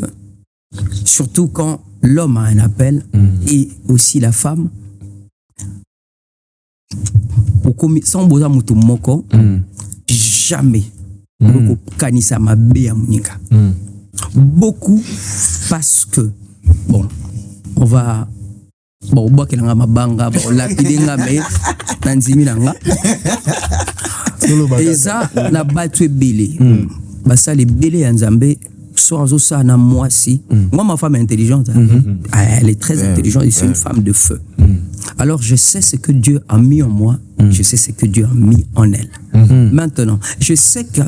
surtout quand l'homme a un appel et aussi la femme, sans boza mutu moko, jamais kanisa mabe ya muninga. Beaucoup parce que bon, on va bois kelanga mabanga, lapidenga me nanzimi nanga. Et ça na battu belé. Basa les belé ya Nzambe. Ça na moi si moi ma femme est intelligente elle est très intelligente et c'est une femme de feu. Alors je sais ce que Dieu a mis en moi, je sais ce que Dieu a mis en elle. Maintenant je sais que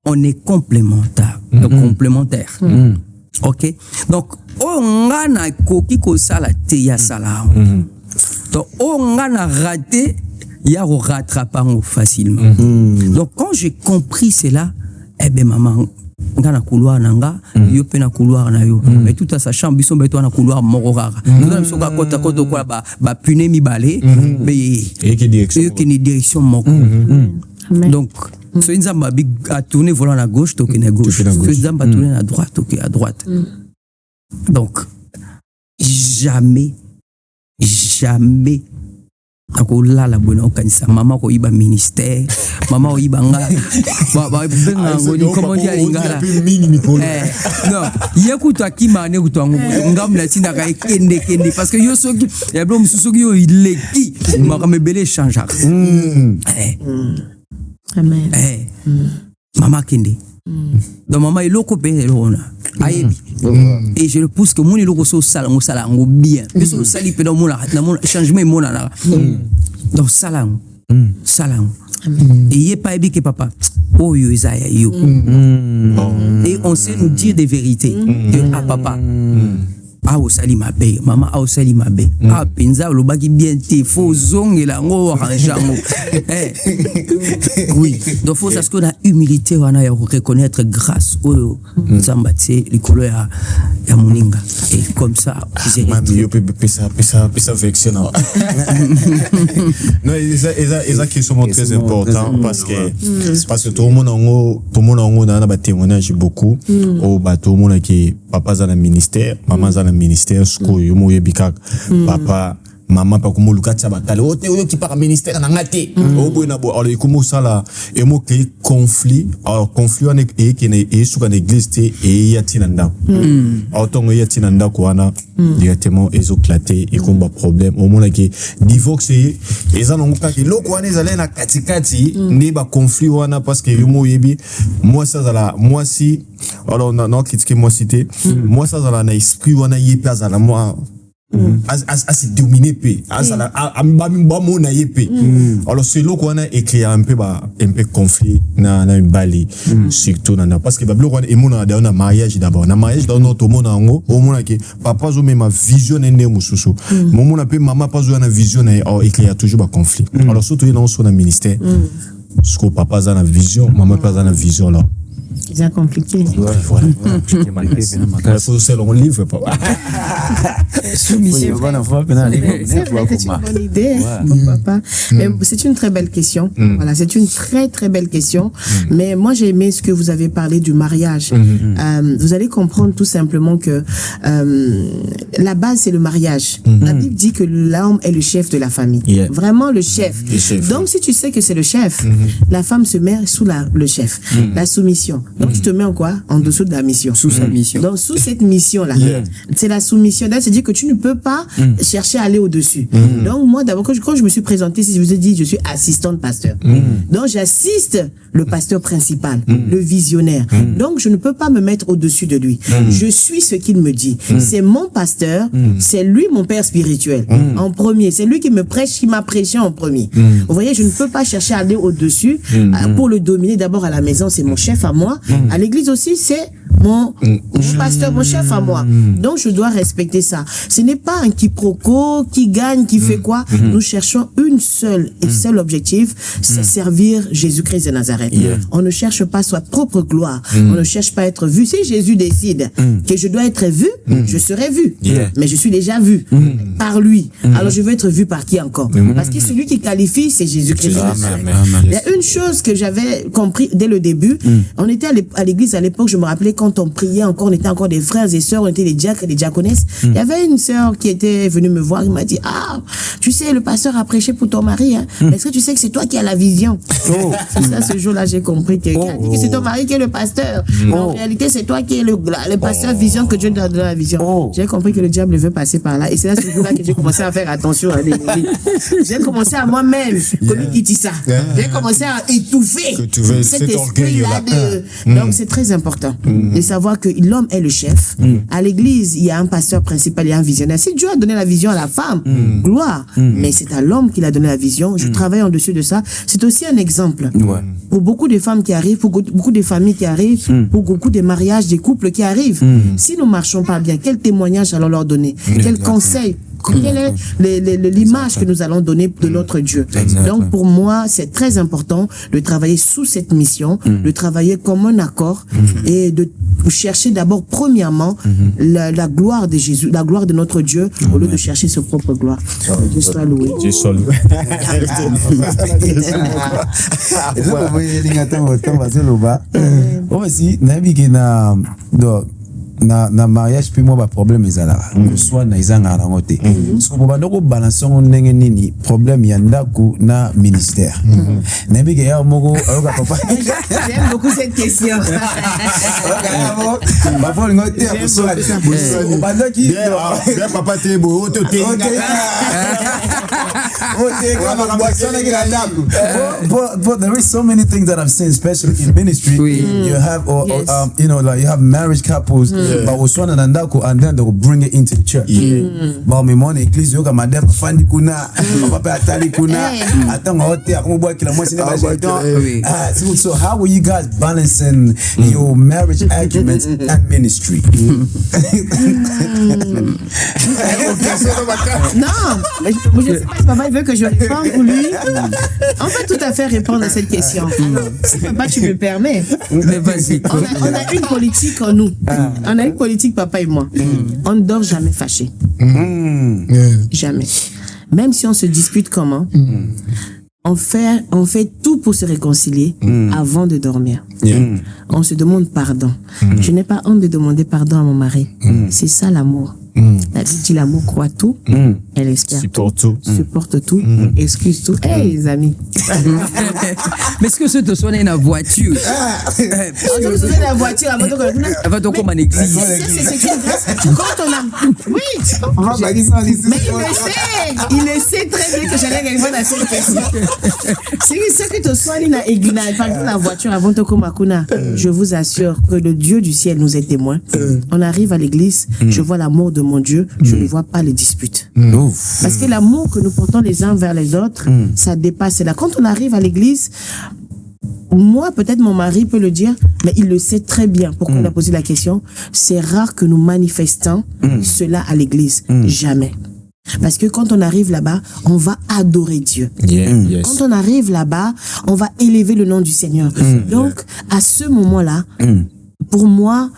on est complémentaires, complémentaires. OK, donc on a koki ko sala te ya sala donc on a raté ya rattraper facilement. Donc quand j'ai compris cela, eh ben maman ngana couloir nanga yo pe na couloir na yo mais tout à sa chambre biso beto na couloir mororara tout biso ka kota kwa ba pune mi balé mais et qui direction moko. Donc so Nzamba a tourné volant à gauche toke na gauche, so Nzamba a tourné à droite toke à droite. Donc jamais akola la bona okanisa mama ko iba ministère mama o ibanga ba benga ngoni comment dire lingala non yekuta kimane kutango ngamla tinda ka kende parce que yo soki ya blo mususuki yo ileki makame belé change. Amen. Mama kende donc maman eloko pe elona ayebi et je le pousse que mon eloko so salango bien que so sali pe dans mon changement mon na donc salango et yé pas ebi que papa oh yo Isaiah yo et on sait nous dire des vérités que papa au sali mabe maman au sali mabe penza lo baki bien te fo zongela ngo ranjango oui donc faut ça que la humilité wana ya reconnaître grâce au Nzambati likolo ya muninga et comme ça mami yo pesa vexena non ils qui sont très important parce que tout le monde na ba témoignage beaucoup au bateau monde qui papa za na ministère maman za na ministère sko yo mo yebika papa maman pa komo lukatsa batale o te yo ki par ministère na ngate o boina bo alors ikomo sala et mo ke conflit alors conflit on est qui ne suka l'église te et ya tinanda autant ya tinanda ko ana directement éclaté et comme problème au moment que divorce et ça non ka loko ana ezala na katikati ni ba conflit wana parce que yo mo yebi moi ça la moi si alors non critiquer moi cité moi ça la na esprit wana yepa za la moi à se dominer pe à mona yepe. Alors c'est là qu'on a écrit un peu conflit na bali surtout parce que bablo et mona da mariage d'abord na mariage dans notre mona ngo au mona que papa zo même vision ende mususu mona pe maman pas zo na vision et écrit toujours conflit. Alors surtout dans son ministère ce que papa a na vision maman pas a na vision là. C'est compliqué. Voilà. Il faut selon livre. C'est vrai que c'est une bonne idée, papa. Mais c'est une très belle question. Voilà, c'est une très très belle question. Mais moi j'ai aimé ce que vous avez parlé du mariage. Vous allez comprendre tout simplement que la base c'est le mariage. La Bible dit que l'homme est le chef de la famille. Vraiment le chef. Donc si tu sais que c'est le chef, la femme se met sous le chef. La soumission. Donc tu te mets en quoi? En dessous de la mission. Sous sa mission. Donc sous cette mission-là, c'est la soumission. Là, c'est-à-dire que tu ne peux pas chercher à aller au-dessus. Donc moi, d'abord, quand je me suis présentée, si je vous ai dit, je suis assistante pasteur. Donc j'assiste le pasteur principal, le visionnaire. Donc je ne peux pas me mettre au-dessus de lui. Je suis ce qu'il me dit. C'est mon pasteur, c'est lui mon père spirituel. En premier, c'est lui qui me prêche, qui m'a prêché en premier. Vous voyez, je ne peux pas chercher à aller au-dessus pour le dominer. D'abord à la maison, c'est mon chef à moi. À l'église aussi, c'est mon pasteur, mon chef à moi. Donc, je dois respecter ça. Ce n'est pas un quiproquo, qui gagne, qui fait quoi. Nous cherchons une seule et seul objectif, c'est servir Jésus-Christ de Nazareth. On ne cherche pas sa propre gloire. On ne cherche pas à être vu. Si Jésus décide que je dois être vu, je serai vu. Mais je suis déjà vu par lui. Alors, je veux être vu par qui encore? Parce que celui qui qualifie, c'est Jésus-Christ de Nazareth. Il y a une chose que j'avais compris dès le début. On était à l'église à l'époque, je me rappelais quand on priait encore, on était encore des frères et sœurs, on était des diacres et des diaconesses. Il y avait une sœur qui était venue me voir, il m'a dit, tu sais, le pasteur a prêché pour ton mari, hein. Est-ce que tu sais que c'est toi qui as la vision? C'est ça, ce jour-là, j'ai compris que c'est ton mari qui est le pasteur. En réalité, c'est toi qui es le pasteur vision que Dieu t'a donné la vision. J'ai compris que le diable veut passer par là. Et c'est là, ce jour-là, que j'ai commencé à faire attention à l'église. J'ai commencé à moi-même, comme il dit ça. J'ai commencé à étouffer cet esprit-là donc c'est très important de savoir que l'homme est le chef. À l'église, il y a un pasteur principal, il y a un visionnaire. Si Dieu a donné la vision à la femme, gloire. Mais c'est à l'homme qu'il a donné la vision. Je travaille en dessus de ça. C'est aussi un exemple pour beaucoup de femmes qui arrivent, pour beaucoup de familles qui arrivent, pour beaucoup de mariages, des couples qui arrivent. Si nous marchons pas bien, quel témoignage allons leur donner? Quel conseil? Quelle est l'image que nous allons donner de notre Dieu? Donc pour moi, c'est très important de travailler sous cette mission, de travailler comme un accord et de chercher d'abord premièrement la gloire de Jésus, la gloire de notre Dieu, au lieu de chercher sa propre gloire. Dieu soit loué. Dieu soit loué. na mariage puis moi ba problème ezala que soit na izanga na ngote so ko bandoko balancer ndenge nini problème ya ndaku na ministère na bige ya moko oka papa j'aime beaucoup cette question ba faut ngote ko soit bandaki bien papa te bo to te but there is so many things that I've seen, especially in ministry. You have you know, like you have marriage couples but was one and then they will bring it into the church. But me money église yo kama madame fandi kuna papa atali kuna atanga hote akumbo kila mwezi na so how will you guys balancing your marriage arguments and ministry? Non, mais je sais pas si papa il veut que je réponde pour lui. On peut tout à fait répondre à cette question. Si papa tu me permets. Mais vas-y. On a une politique en nous. On a une politique, papa et moi. On ne dort jamais fâché. Jamais. Même si on se dispute comment, on fait tout pour se réconcilier avant de dormir. On se demande pardon. Je n'ai pas honte de demander pardon à mon mari. C'est ça l'amour. La Bible dit l'amour croit tout, elle espère supporte tout, excuse tout. Hey les amis. Mais est-ce que ce te sonne la voiture? La voiture avant de comme en église. C'est une grâce. Quand on a... Oui. Mais il le sait très bien que j'allais répondre à cette question. C'est ce que te soigne par exemple la voiture avant de comme je vous assure que le Dieu du ciel nous est témoin. On arrive à l'église, je vois l'amour de mon Dieu, je ne vois pas les disputes. Parce que l'amour que nous portons les uns vers les autres, ça dépasse là. Quand on arrive à l'église, moi, peut-être mon mari peut le dire, mais il le sait très bien. Pourquoi on a posé la question? C'est rare que nous manifestons cela à l'église. Jamais. Parce que quand on arrive là-bas, on va adorer Dieu. Quand on arrive là-bas, on va élever le nom du Seigneur. Donc, à ce moment-là, pour moi,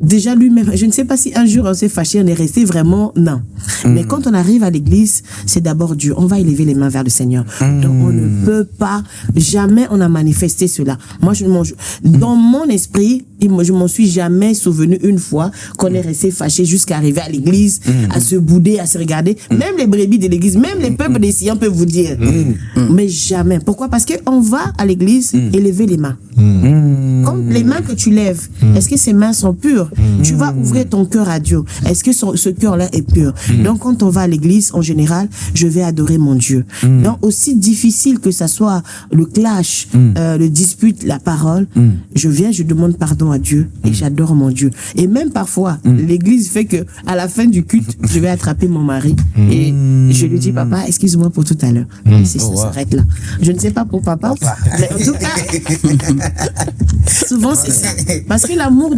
déjà lui-même, je ne sais pas si un jour on s'est fâché, on est resté vraiment, non. Mais quand on arrive à l'église, c'est d'abord Dieu. On va élever les mains vers le Seigneur. Donc on ne peut pas, jamais on a manifesté cela. Moi, dans mon esprit, je m'en suis jamais souvenu une fois qu'on est resté fâché jusqu'à arriver à l'église, à se bouder, à se regarder. Même les brebis de l'église, même les peuples des Sion peuvent vous dire. Mais jamais. Pourquoi? Parce qu'on va à l'église élever les mains. Comme les mains que tu lèves, est-ce que ces mains sont pures? Tu vas ouvrir ton cœur à Dieu. Est-ce que ce cœur-là est pur? Donc, quand on va à l'église, en général, je vais adorer mon Dieu. Donc, aussi difficile que ça soit le clash, le dispute, la parole, je viens, je demande pardon à Dieu et j'adore mon Dieu. Et même parfois, l'église fait que à la fin du culte, je vais attraper mon mari et je lui dis, papa, excuse-moi pour tout à l'heure. Et ça s'arrête là. Je ne sais pas pour papa, mais en tout cas, souvent c'est ça. Parce que l'amour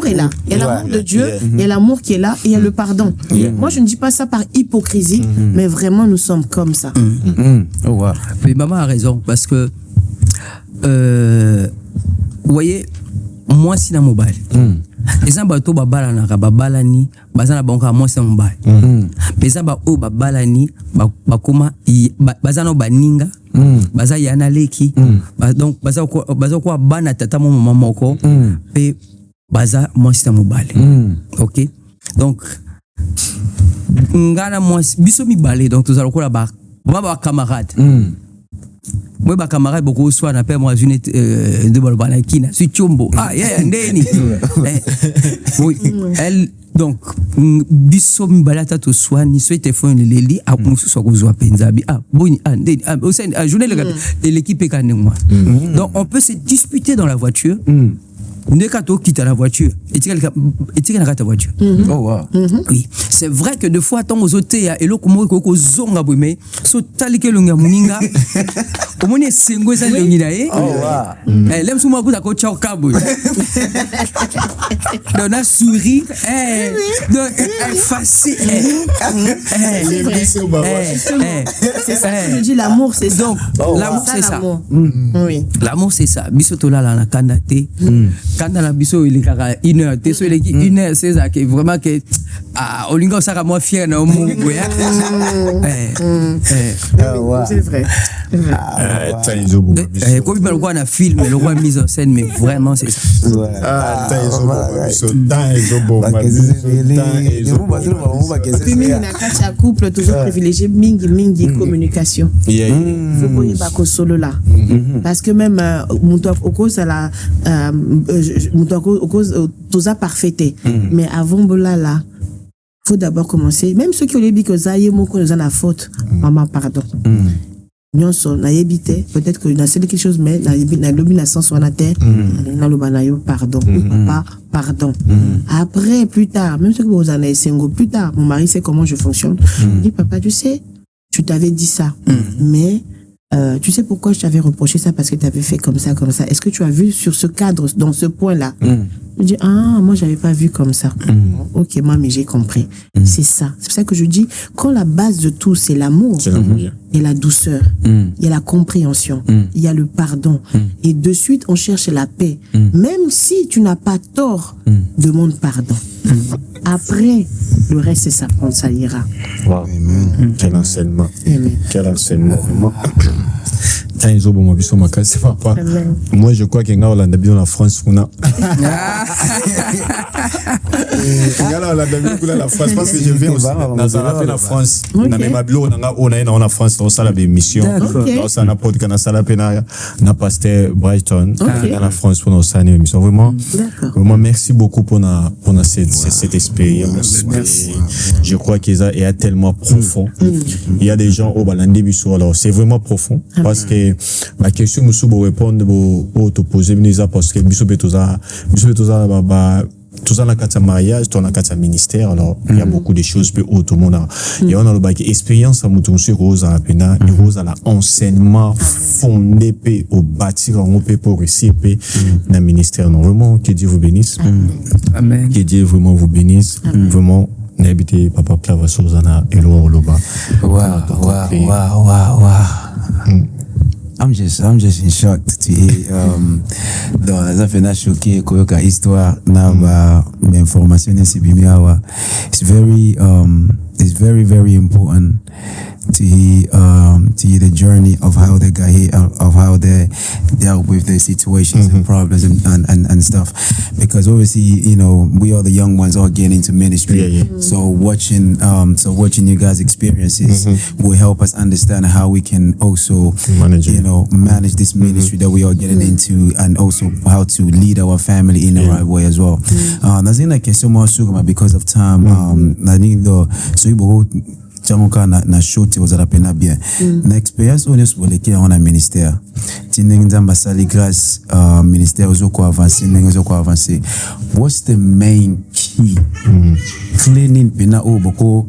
est là. Il y a l'amour de Dieu, il y a l'amour qui est là et il y a le pardon. Moi, je ne dis pas ça par hypocrisie, mais vraiment, nous sommes comme ça. Mais maman a raison, parce que, vous voyez, moi, si dans mon bal, les gens bateau babalana babalani bazana banka moi c'est mon bal. Les gens bateau babalani bakoma bazana baninga baza yana leki donc baza quoi bana tata mon maman moko pe baza moi c'est mon bal. OK, donc ngana moi biso mi balé, donc tous allons quoi là-bas ba camarade. Moi ba camarade beaucoup soit na père moi une de bolbanaki na su chombo ndeni oui elle donc biso mi balata to soit ni so téléphone leli a musu so kozwa penzabi boni ndeni au sein à journée l'équipe est cané moi. Donc on peut se disputer dans la voiture. Nekato quitte la voiture et tu as ta voiture. Oui, c'est vrai que deux fois tant aux hôtels et l'autre comme au zonga mais so talike longa muninga au moins c'est ngo ça longa l'aime sous moi ko chao kabo donc a sourire donc facile c'est ça que je dis, l'amour c'est ça. L'amour c'est ça. Oui, l'amour c'est ça. Bisoto là la kandate quand dans la biso il est une heure t'es sur une heure c'est ça que vraiment que olinga ça moi fier na mu c'est vrai. Comme il parle quoi na film le roi mise en scène mais vraiment c'est ça. Puis na kacha couple toujours privilégié mingi communication. Faut pas y solo là parce que même muto okoza la tout parfaité. Mais avant là, faut d'abord commencer. Même ceux qui ont dit que Zaye Moko nous en a faute, maman pardon. Nous sommes habité, peut-être que nous avons quelque chose, mais nous avons la sens sur la terre, nous avons pardon. Papa, pardon. Après, plus tard, même ceux que vous en avez single, plus tard, mon mari sait comment je fonctionne. Il dit, papa, tu sais, je t'avais dit ça, mais tu sais pourquoi je t'avais reproché ça? Parce que tu avais fait comme ça, comme ça. Est-ce que tu as vu sur ce cadre, dans ce point-là? Je dis, moi, j'avais pas vu comme ça. Ok, moi, mais j'ai compris. C'est ça. C'est pour ça que je dis, quand la base de tout, c'est l'amour, il y a la douceur, il y a la compréhension, il y a le pardon. Et de suite, on cherche la paix. Même si tu n'as pas tort, demande pardon. Après, le reste, c'est ça, ça ira. Wow. Quel enseignement. Quel enseignement. Moi, je crois qu'il y a la France. La France, parce que je viens aussi dans la France. On a France, on a la mission. On a podcast, on a pasteur Brighton dans la France pour nos émissions. Vraiment, merci beaucoup pour cette expérience. Je crois qu'il y a tellement profond. Il y a des gens au Balandi Bissou, alors c'est vraiment profond parce que ma question nous répondre au te poser parce que Bissou Betoza tout ça, on a un mariage, on a un ministère, alors il y a beaucoup de choses peu haut, tout le monde a. Et on a le bac expérience à mouton sur Rose à la pena, et Rose à l'enseignement fondé au bâtir en OP pour réussir dans le ministère. Non, vraiment, que Dieu vous bénisse. Amen. Que Dieu vraiment vous bénisse. Vraiment, n'habitez Papa Clava Sozana et Laure Loba. Wow. I'm just in shock to hear ça fait na choqué koyoka histoire na ba information c'est bimiawa. It's very very important to hear the journey of how they got here, of how they dealt with their situations and problems and stuff, because obviously, you know, we are the young ones all getting into ministry. So watching you guys' experiences will help us understand how we can also manage this ministry that we are getting into, and also how to lead our family in the right way as well. That's in a question more because of time. I think na shoti ozala pena bien na experience on est boleki on a ministère tineng nzamba sali grâce ministère ozoko avancer. What's the main key cleaning pena oboko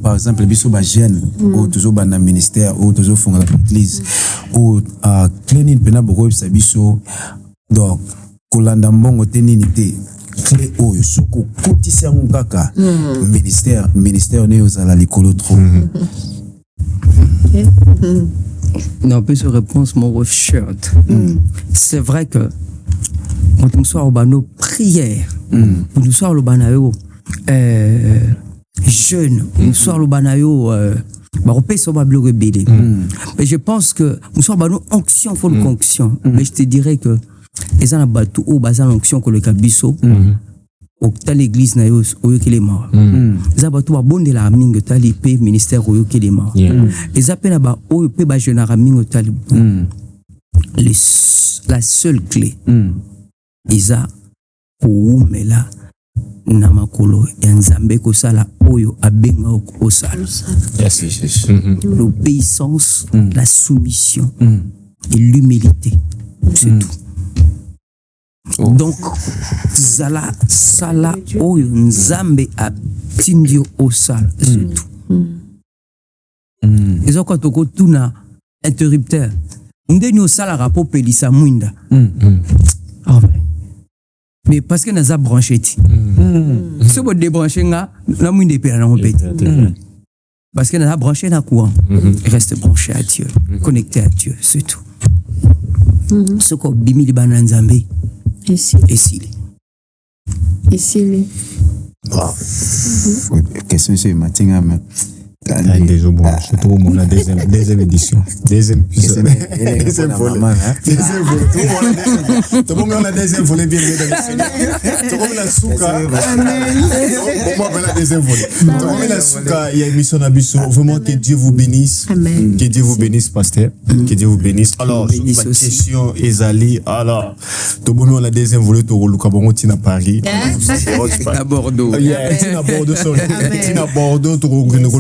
par exemple biso ba jeune ou toujours ba na ministère ou toujours fonga la église ou cleaning pena boko biso donc kolanda mbongo teninité clé oyo soko kotisa ngaka ministère ne ozala likolo trop. Non, peu de réponse mon shirt. C'est vrai que quand nous sommes au bano prière, nous sommes au banayo jeune, nous sommes au banayo mais je pense que nous sommes au bano onction, faut une onction. Mais je te dirais que les gens battu au bazar l'onction que le kabiso au tal l'église na yo qui les morts les abatu ba bonde la mingi tal ip ministère au qui les morts les appels ba au pe ba jeune mingi tal la seule clé isa ou mela na makolo ya nzambe ko sala oyo abenga o sala l'obéissance, la soumission et l'humilité, c'est tout. Donc sala oyo nzambe atindio osala c'est tout. Ezoko toko tuna interrupteur ndeni osala rapport pelisa mwinda mais parce que naza branché ti se bo débrancher nga na mwinde pela na ngopeti parce que naza branché na courant reste branché à Dieu, connecté à Dieu, c'est tout. Ce ko bimi li bana nzambe ici. Question c'est Matinga mais déjà bon, je trouve mon la deuxième édition. Deuxième volet. Tout le monde a la deuxième volet bien tout le monde a souka. Bon moi la deuxième volet. Tout le monde a souka, il y a émission Abisso. Vraiment que Dieu vous bénisse. Amen. Que Dieu vous bénisse pasteur. Que Dieu vous bénisse. Alors, ma question Ezali, alors tout le monde a la deuxième volet to Luka Bongo tina Paris. À Bordeaux. Tina Bordeaux, sorry. Tina Bordeaux to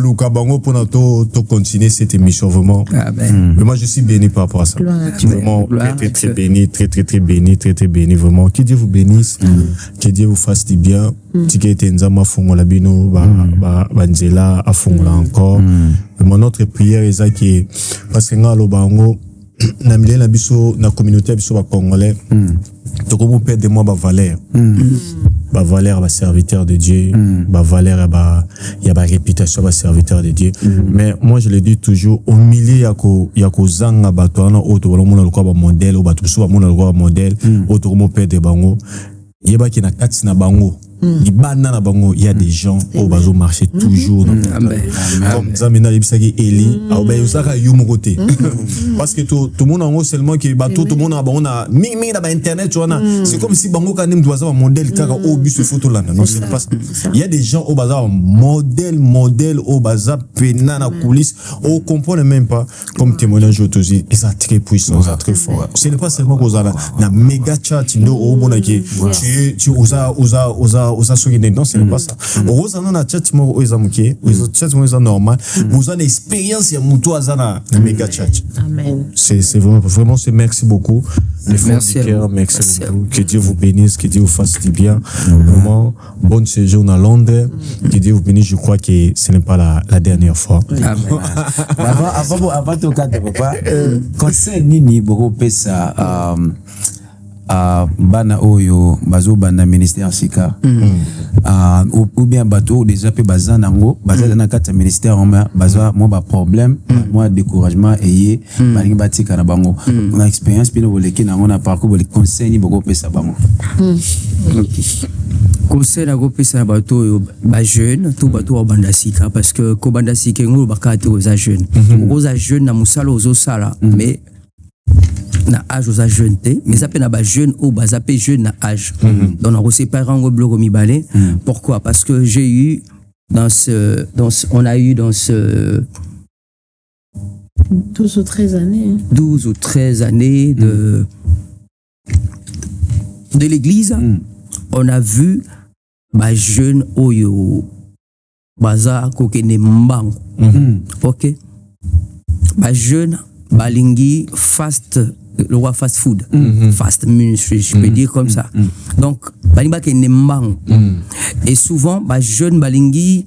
Luka Bango pour nous continuer cette émission vraiment. Mais moi je suis béni par rapport à ça. Vraiment très béni, très béni vraiment. Que Dieu vous bénisse, que Dieu vous fasse du bien. Tikete nzama fongo la bino ba nzela a fongo encore. Mais notre prière est que parce que ngalo bango na milé na biso na communauté biso ba congolais. Donc on perd de moi ba valeur. Ba valeur ba serviteur de Dieu, ba valeur il y a ba réputation ba serviteur de Dieu. Mais moi je le dis toujours au milieu ya ko zanga bato na auto wala mona lokwa ba modèle ou bato so ba mona lokwa ba modèle auto mo perd de bango. Yeba ki na kati na bango. Il y a des gens au bazo marché toujours comme ça maintenant il s'agit Eli ça y côté parce que tout le monde en haut seulement que tout le monde a ming dans internet tu vois c'est comme si bango quand même doit avoir modèle car au bus de photo là non c'est pas ça il y a des gens au bazar modèle au bazar pena na coulisses on comprend même pas comme témoignage aussi et ça très puissant ça très fort ce n'est pas seulement que ça na méga chat no au bon qui tu osa soki non ce n'est pas ça oza na church mo oza muke oza church mo oza normal vous avez l'expérience ya muto azana na mega church. Amen. C'est vraiment c'est merci beaucoup les frères du cœur, merci beaucoup, que Dieu vous bénisse, que Dieu vous fasse du bien. Vraiment bon séjour à Londres, que Dieu vous bénisse. Je crois que ce n'est pas la dernière fois. Avant tout cas papa conseil nini boko pesa bana oyo bazo bana ministère sika ou bien bato déjà pe bazana ngo bazana na kata ministère on baza mo ba problème moi découragement et balingi batika na bango on a expérience pino boleki na ngona parcours bol conseil ni boko pesa bango conseil na go pesa bato oyo ba jeune tout bato o banda sika parce que ko banda sika ngo bakate aux jeunes aux jeunes na musala ozo sala mais na âge aux jeunes mais ça peut na ba jeune ou ba zapé jeune na âge donc on sépare en bloc mibale pourquoi parce que j'ai eu on a eu dans ce 12 ou 13 années 12 ou 13 années de l'église on a vu ba jeune oyo baza kokene mbango OK ba jeune balingi le roi fast food fast ministry je peux dire comme ça donc balingi kene mbango et souvent ba jeune balingi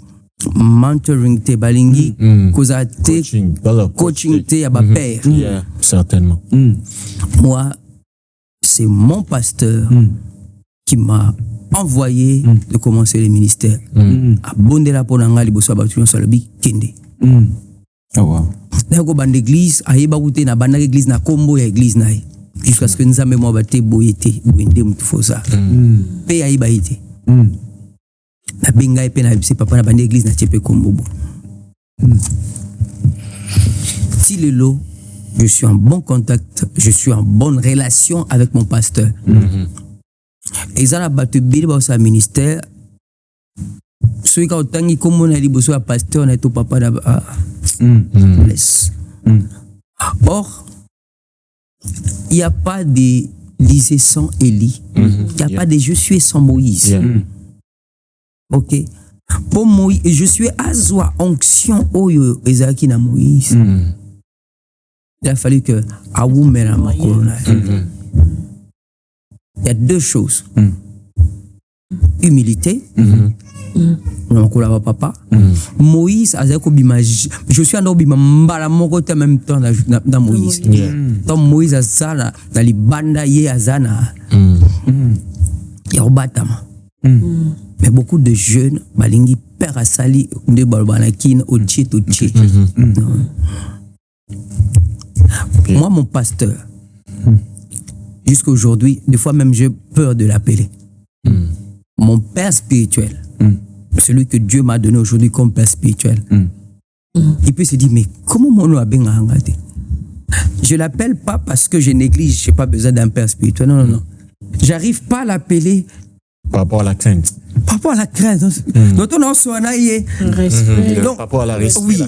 mentoring te balingi koza te coaching te ya ba père certainement moi c'est mon pasteur qui m'a envoyé de commencer le ministère à bondela ponanga liboso ba tu so lobi kende oh wow nako bande église ayeba kute na bande église na kombo ya église nae jusqu'à ce que nzambe mo bate boyete boyende mutu fosa pe ayeba ite na benga epe na bise papa na bande église na tiepe kombo bo si le lot je suis en bon contact je suis en bonne relation avec mon pasteur et ça na bate bile ba sa ministère celui qui a autant comme na liboso ya pasteur na to papa na laisse. Or, il n'y a pas de Lisée sans Élie. Il n'y a pas de je suis sans Moïse. OK. Pour Moïse, je suis azwa onction oyo ezaki na Moïse. Il a fallu que awumela makolona. Il y a deux choses. Humilité. Papa. Moïse azako bima je suis en bima mbala moko en même temps dans Moïse. Donc Moïse azala na libanda ye azana. Ya obatama. Mais beaucoup de jeunes balingi père asali de balbanakin au tchit. Moi mon pasteur jusqu'à aujourd'hui, des fois même j'ai peur de l'appeler. Mon père spirituel. Celui que Dieu m'a donné aujourd'hui comme père spirituel. Il peut se dire, mais comment mon nom a bien engagé? Je ne l'appelle pas parce que je néglige, je n'ai pas besoin d'un père spirituel. Non. J'arrive pas à l'appeler. Par rapport à la crainte. Par rapport à la crainte. Donc, on a respect. Par rapport à la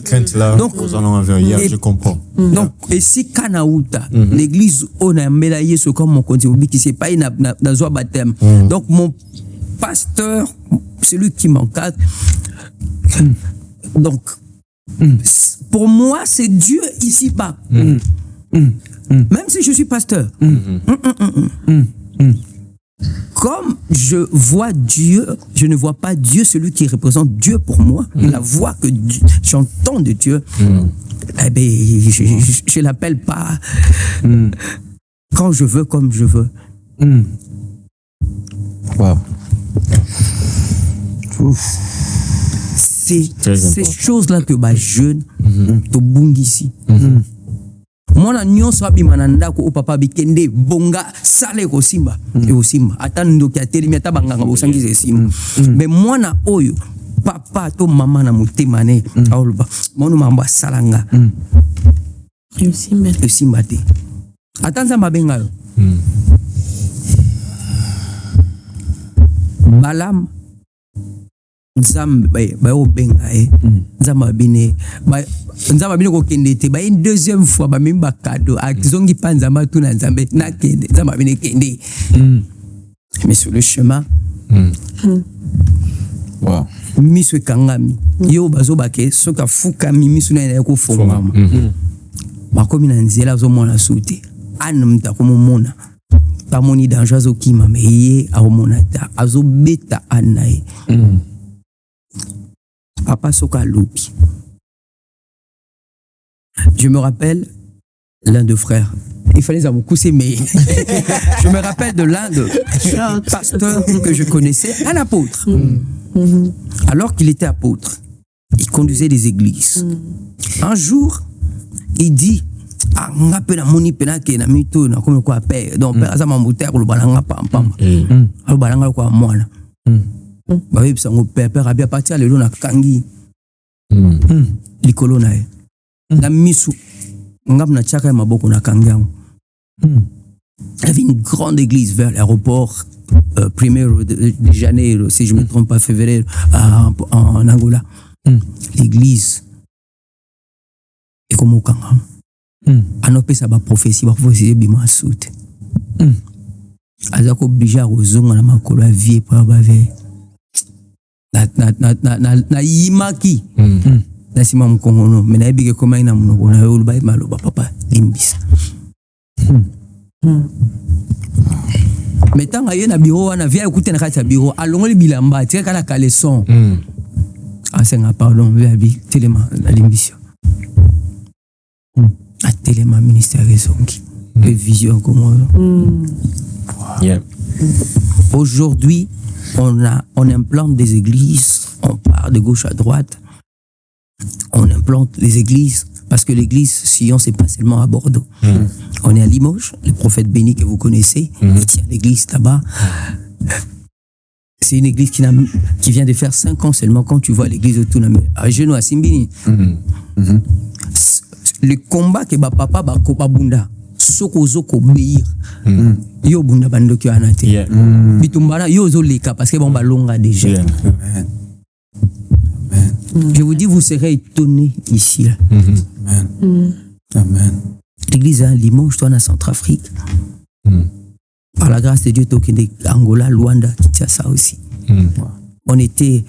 crainte, là, donc, je comprends. Donc, et si Kanaouta, l'église, on a médaillé ce comme mon continue, qui s'est pas dans un baptême. Donc, mon pasteur, celui qui m'encadre. Donc, pour moi, c'est Dieu ici-bas. Même si je suis pasteur. Comme je vois Dieu, je ne vois pas Dieu, celui qui représente Dieu pour moi. La voix que j'entends de Dieu, eh ben, je l'appelle pas quand je veux, comme je veux. Wow. C'est ces choses-là que ma jeune to bungisi. Moi na nyonso abimana ndako o papa bikende bonga sale ko simba e o simba atando ki ateli meta banganga bosangise simba. Mais moi na oyo papa to mama na motema ne aoluba mono mamba salanga e simba te atanza mabenga yo Balam Nzambe ba obenga Nzamba bine ko kende te ba une deuxième fois ba mimba cadeau akizongi pa Nzamba tuna Nzambe na kende Nzamba bine kende mais sur le chemin Wow. miso ekangami yo bazobake soki afukami miso na ye ekofongama bakomi na nzela azomona su te ane mutu akomomona pamoni danger azokima me ye akomona ta azobeta ane na ye papa soki alobi. Je me rappelle l'un de frères. Il fallait ça beaucoup s'aimer. Je me rappelle de l'un de pasteurs que je connaissais, un apôtre. Alors qu'il était apôtre, il conduisait des églises. Un jour, il dit nga pe na moni pe na ke na mito na comme quoi père donc père azama moteur lo balanga pam pam lo balanga kwa mwana ba we bisango père abia partir lelo na kangi likolo na ye na misu ngam na chaka maboko na kangi yango. Il y avait une grande église vers l'aéroport 1er de Janeiro, si je ne me trompe pas, février, en Angola. L'église est comme au Kanga. Anope ça va prophétie, va prophétie bima soute. Azako obligé à rozonga na makolo a vie pour baver. Na yimaki. Na sima mkongono, mais na ebike koma ina mnoko na yo ba maloba papa limbisa. Mais tant que na bureau wana via écouter na kati bureau alongoli bilamba tika kala caleçon asenga pardon via bi telema na limbition a telema ministère zongi de vision comme yeah. Aujourd'hui on implante des églises, on part de gauche à droite, on implante les églises parce que l'église Sion c'est pas seulement à Bordeaux. On est à Limoges, le prophète béni que vous connaissez, il tient l'église là-bas. C'est une église qui vient de faire 5 ans seulement quand tu vois l'église autour à genoux à Simbini. Le combat que papa ba bunda soko zoko beir. Yo bunda bandoki anate. Bitumbana yo zo leka parce que bon ba longa déjà. Je vous dis, vous serez étonnés ici. Là. Amen. L'église à Limoges, toi, en Centrafrique. Par la grâce de Dieu, Angola, Luanda, qui tient ça aussi. On était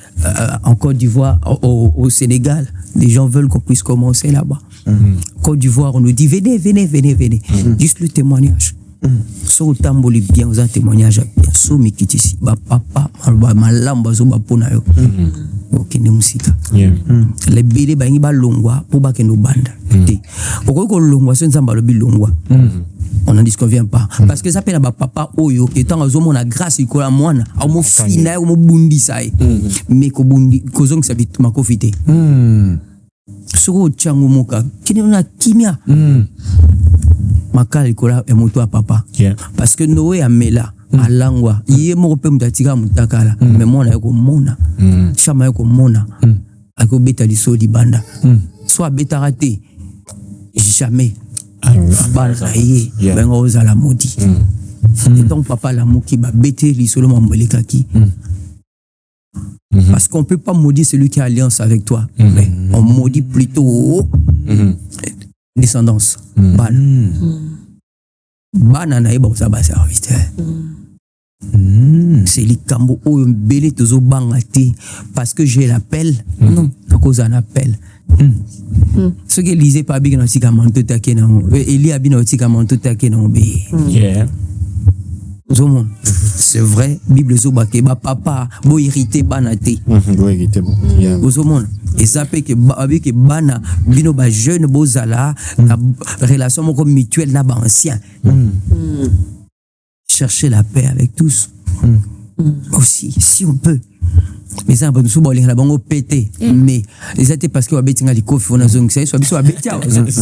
en Côte d'Ivoire, au Sénégal. Les gens veulent qu'on puisse commencer là-bas. Côte d'Ivoire, on nous dit, venez. Juste le témoignage. So tamboli bien, vous avez un témoignage bien. So mikitisi, papa, malamba, zo bapona yo. Okende musika. Les bébés bangi ba longwa pour ba kendo banda. Pourquoi ko longwa so nzamba lo bilongwa? On n'en disconvient pas parce que ça pena ba papa oyo étant azomo na grâce ikola mwana, amo fina yo mo bundi sai. Mais ko bundi ko zong sa bit makofite. Soko changu moka, kini na kimia. Makala ikola emoto a papa. Parce que Noé a mela alangwa iye moko pe mutatika mutakala mais mona yako mona chama yako mona ako beta liso libanda soit beta raté jamais bana ye benga ozala modi et donc papa la moki ba bete liso lo mambolekaki parce qu'on peut pas maudire celui qui a alliance avec toi mais on maudit plutôt descendance bana na yeba ozaba serviteur. C'est les cambo ou belé tozo bangati parce que j'ai l'appel. Non, à cause d'un appel. Ce que lisez pas bien aussi comme tout taqué non. Eli a bien aussi comme tout taqué non bé. Yeah. C'est vrai, Bible zoba ke ba papa bo irrité banate. Bo irrité bon. Yeah. Ozomon. Et ça fait que avec bana bino ba jeune bozala na relation moko mutuelle na ba ancien. Chercher la paix avec tous. Aussi, si on peut. Mais ça, on peut nous la bango pété. Mais les étaient parce que on a bêté les coffres, on a zong ça, soit on a bêté,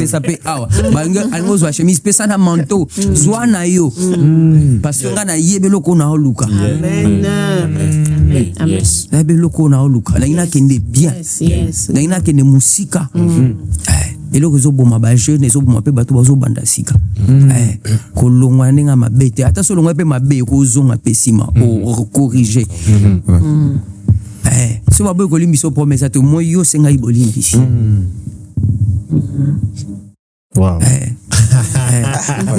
ça paye ah. Banga, almost wa chemise, pesa na manteau, soit na yo. Parce que on a yebelo ko na oluka. Amen. Amen. Na yebelo ko na oluka. Na ina kende bien. Na ina kende musika. Et le réseau bon ma jeune et zo bon pe bato bazo banda sika ko longwa ninga mabete ata so longwa pe mabe ko zonga pesima o corriger so ba boy ko limbi so promesse to moyo senga ibolimbi Wow.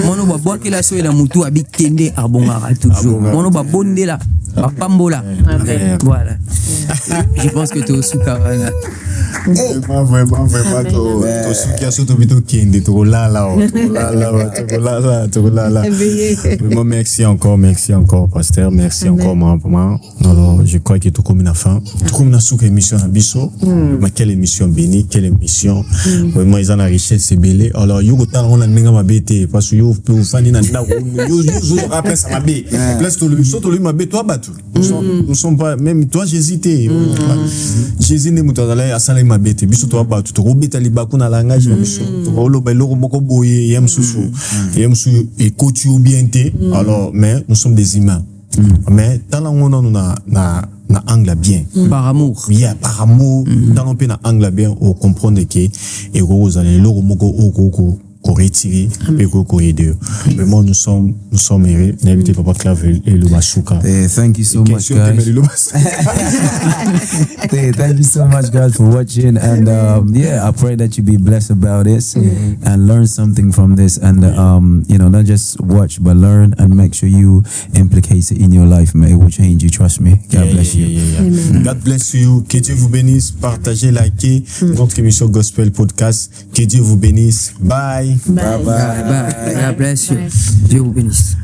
Mono ba bois que la so la mutu abi kende abongara toujours. Mono ba bonde la ba pambola. Voilà. Je pense que tu es sous Karanga. Vraiment, to sukia so to bito kende to la. Vraiment merci encore pasteur, merci encore maman. Alors je crois que tout comme une fin, tout comme une sous émission à biso. Mais quelle émission bénie, quelle émission. Vraiment ils ont la richesse c'est belé. Alors yo ta on a ninga mabete parce que yo peut fani na ndako yo après ça mabé. Place to le mabé toi batu. Nous sommes pas même toi j'hésitais. Jésus ne mutazala asala mabete biso to batu to robeta libaku na langage na biso. To lo ba lo moko boye yemsusu et coach bien té. Alors mais nous sommes des humains. Mais dans la on na angle bien. Par amour. Oui, par amour. Dans le pays na angle bien, on comprend que et vous allez le moko qu'on retire et qu'on aide. Vraiment nous sommes heureux. N'invitez Papa Clave et le Basuka. Thank you so much, guys. Thank you so much, guys, for watching. And yeah, I pray that you be blessed about this and learn something from this. And you know, not just watch, but learn and make sure you implicate it in your life. Man, it will change you. Trust me. God bless you. God bless you. Que Dieu vous bénisse. Partagez, likez notre émission Gospel Podcast. Que Dieu vous bénisse. Bye. Bye. God bless you. Dieu vous bénisse.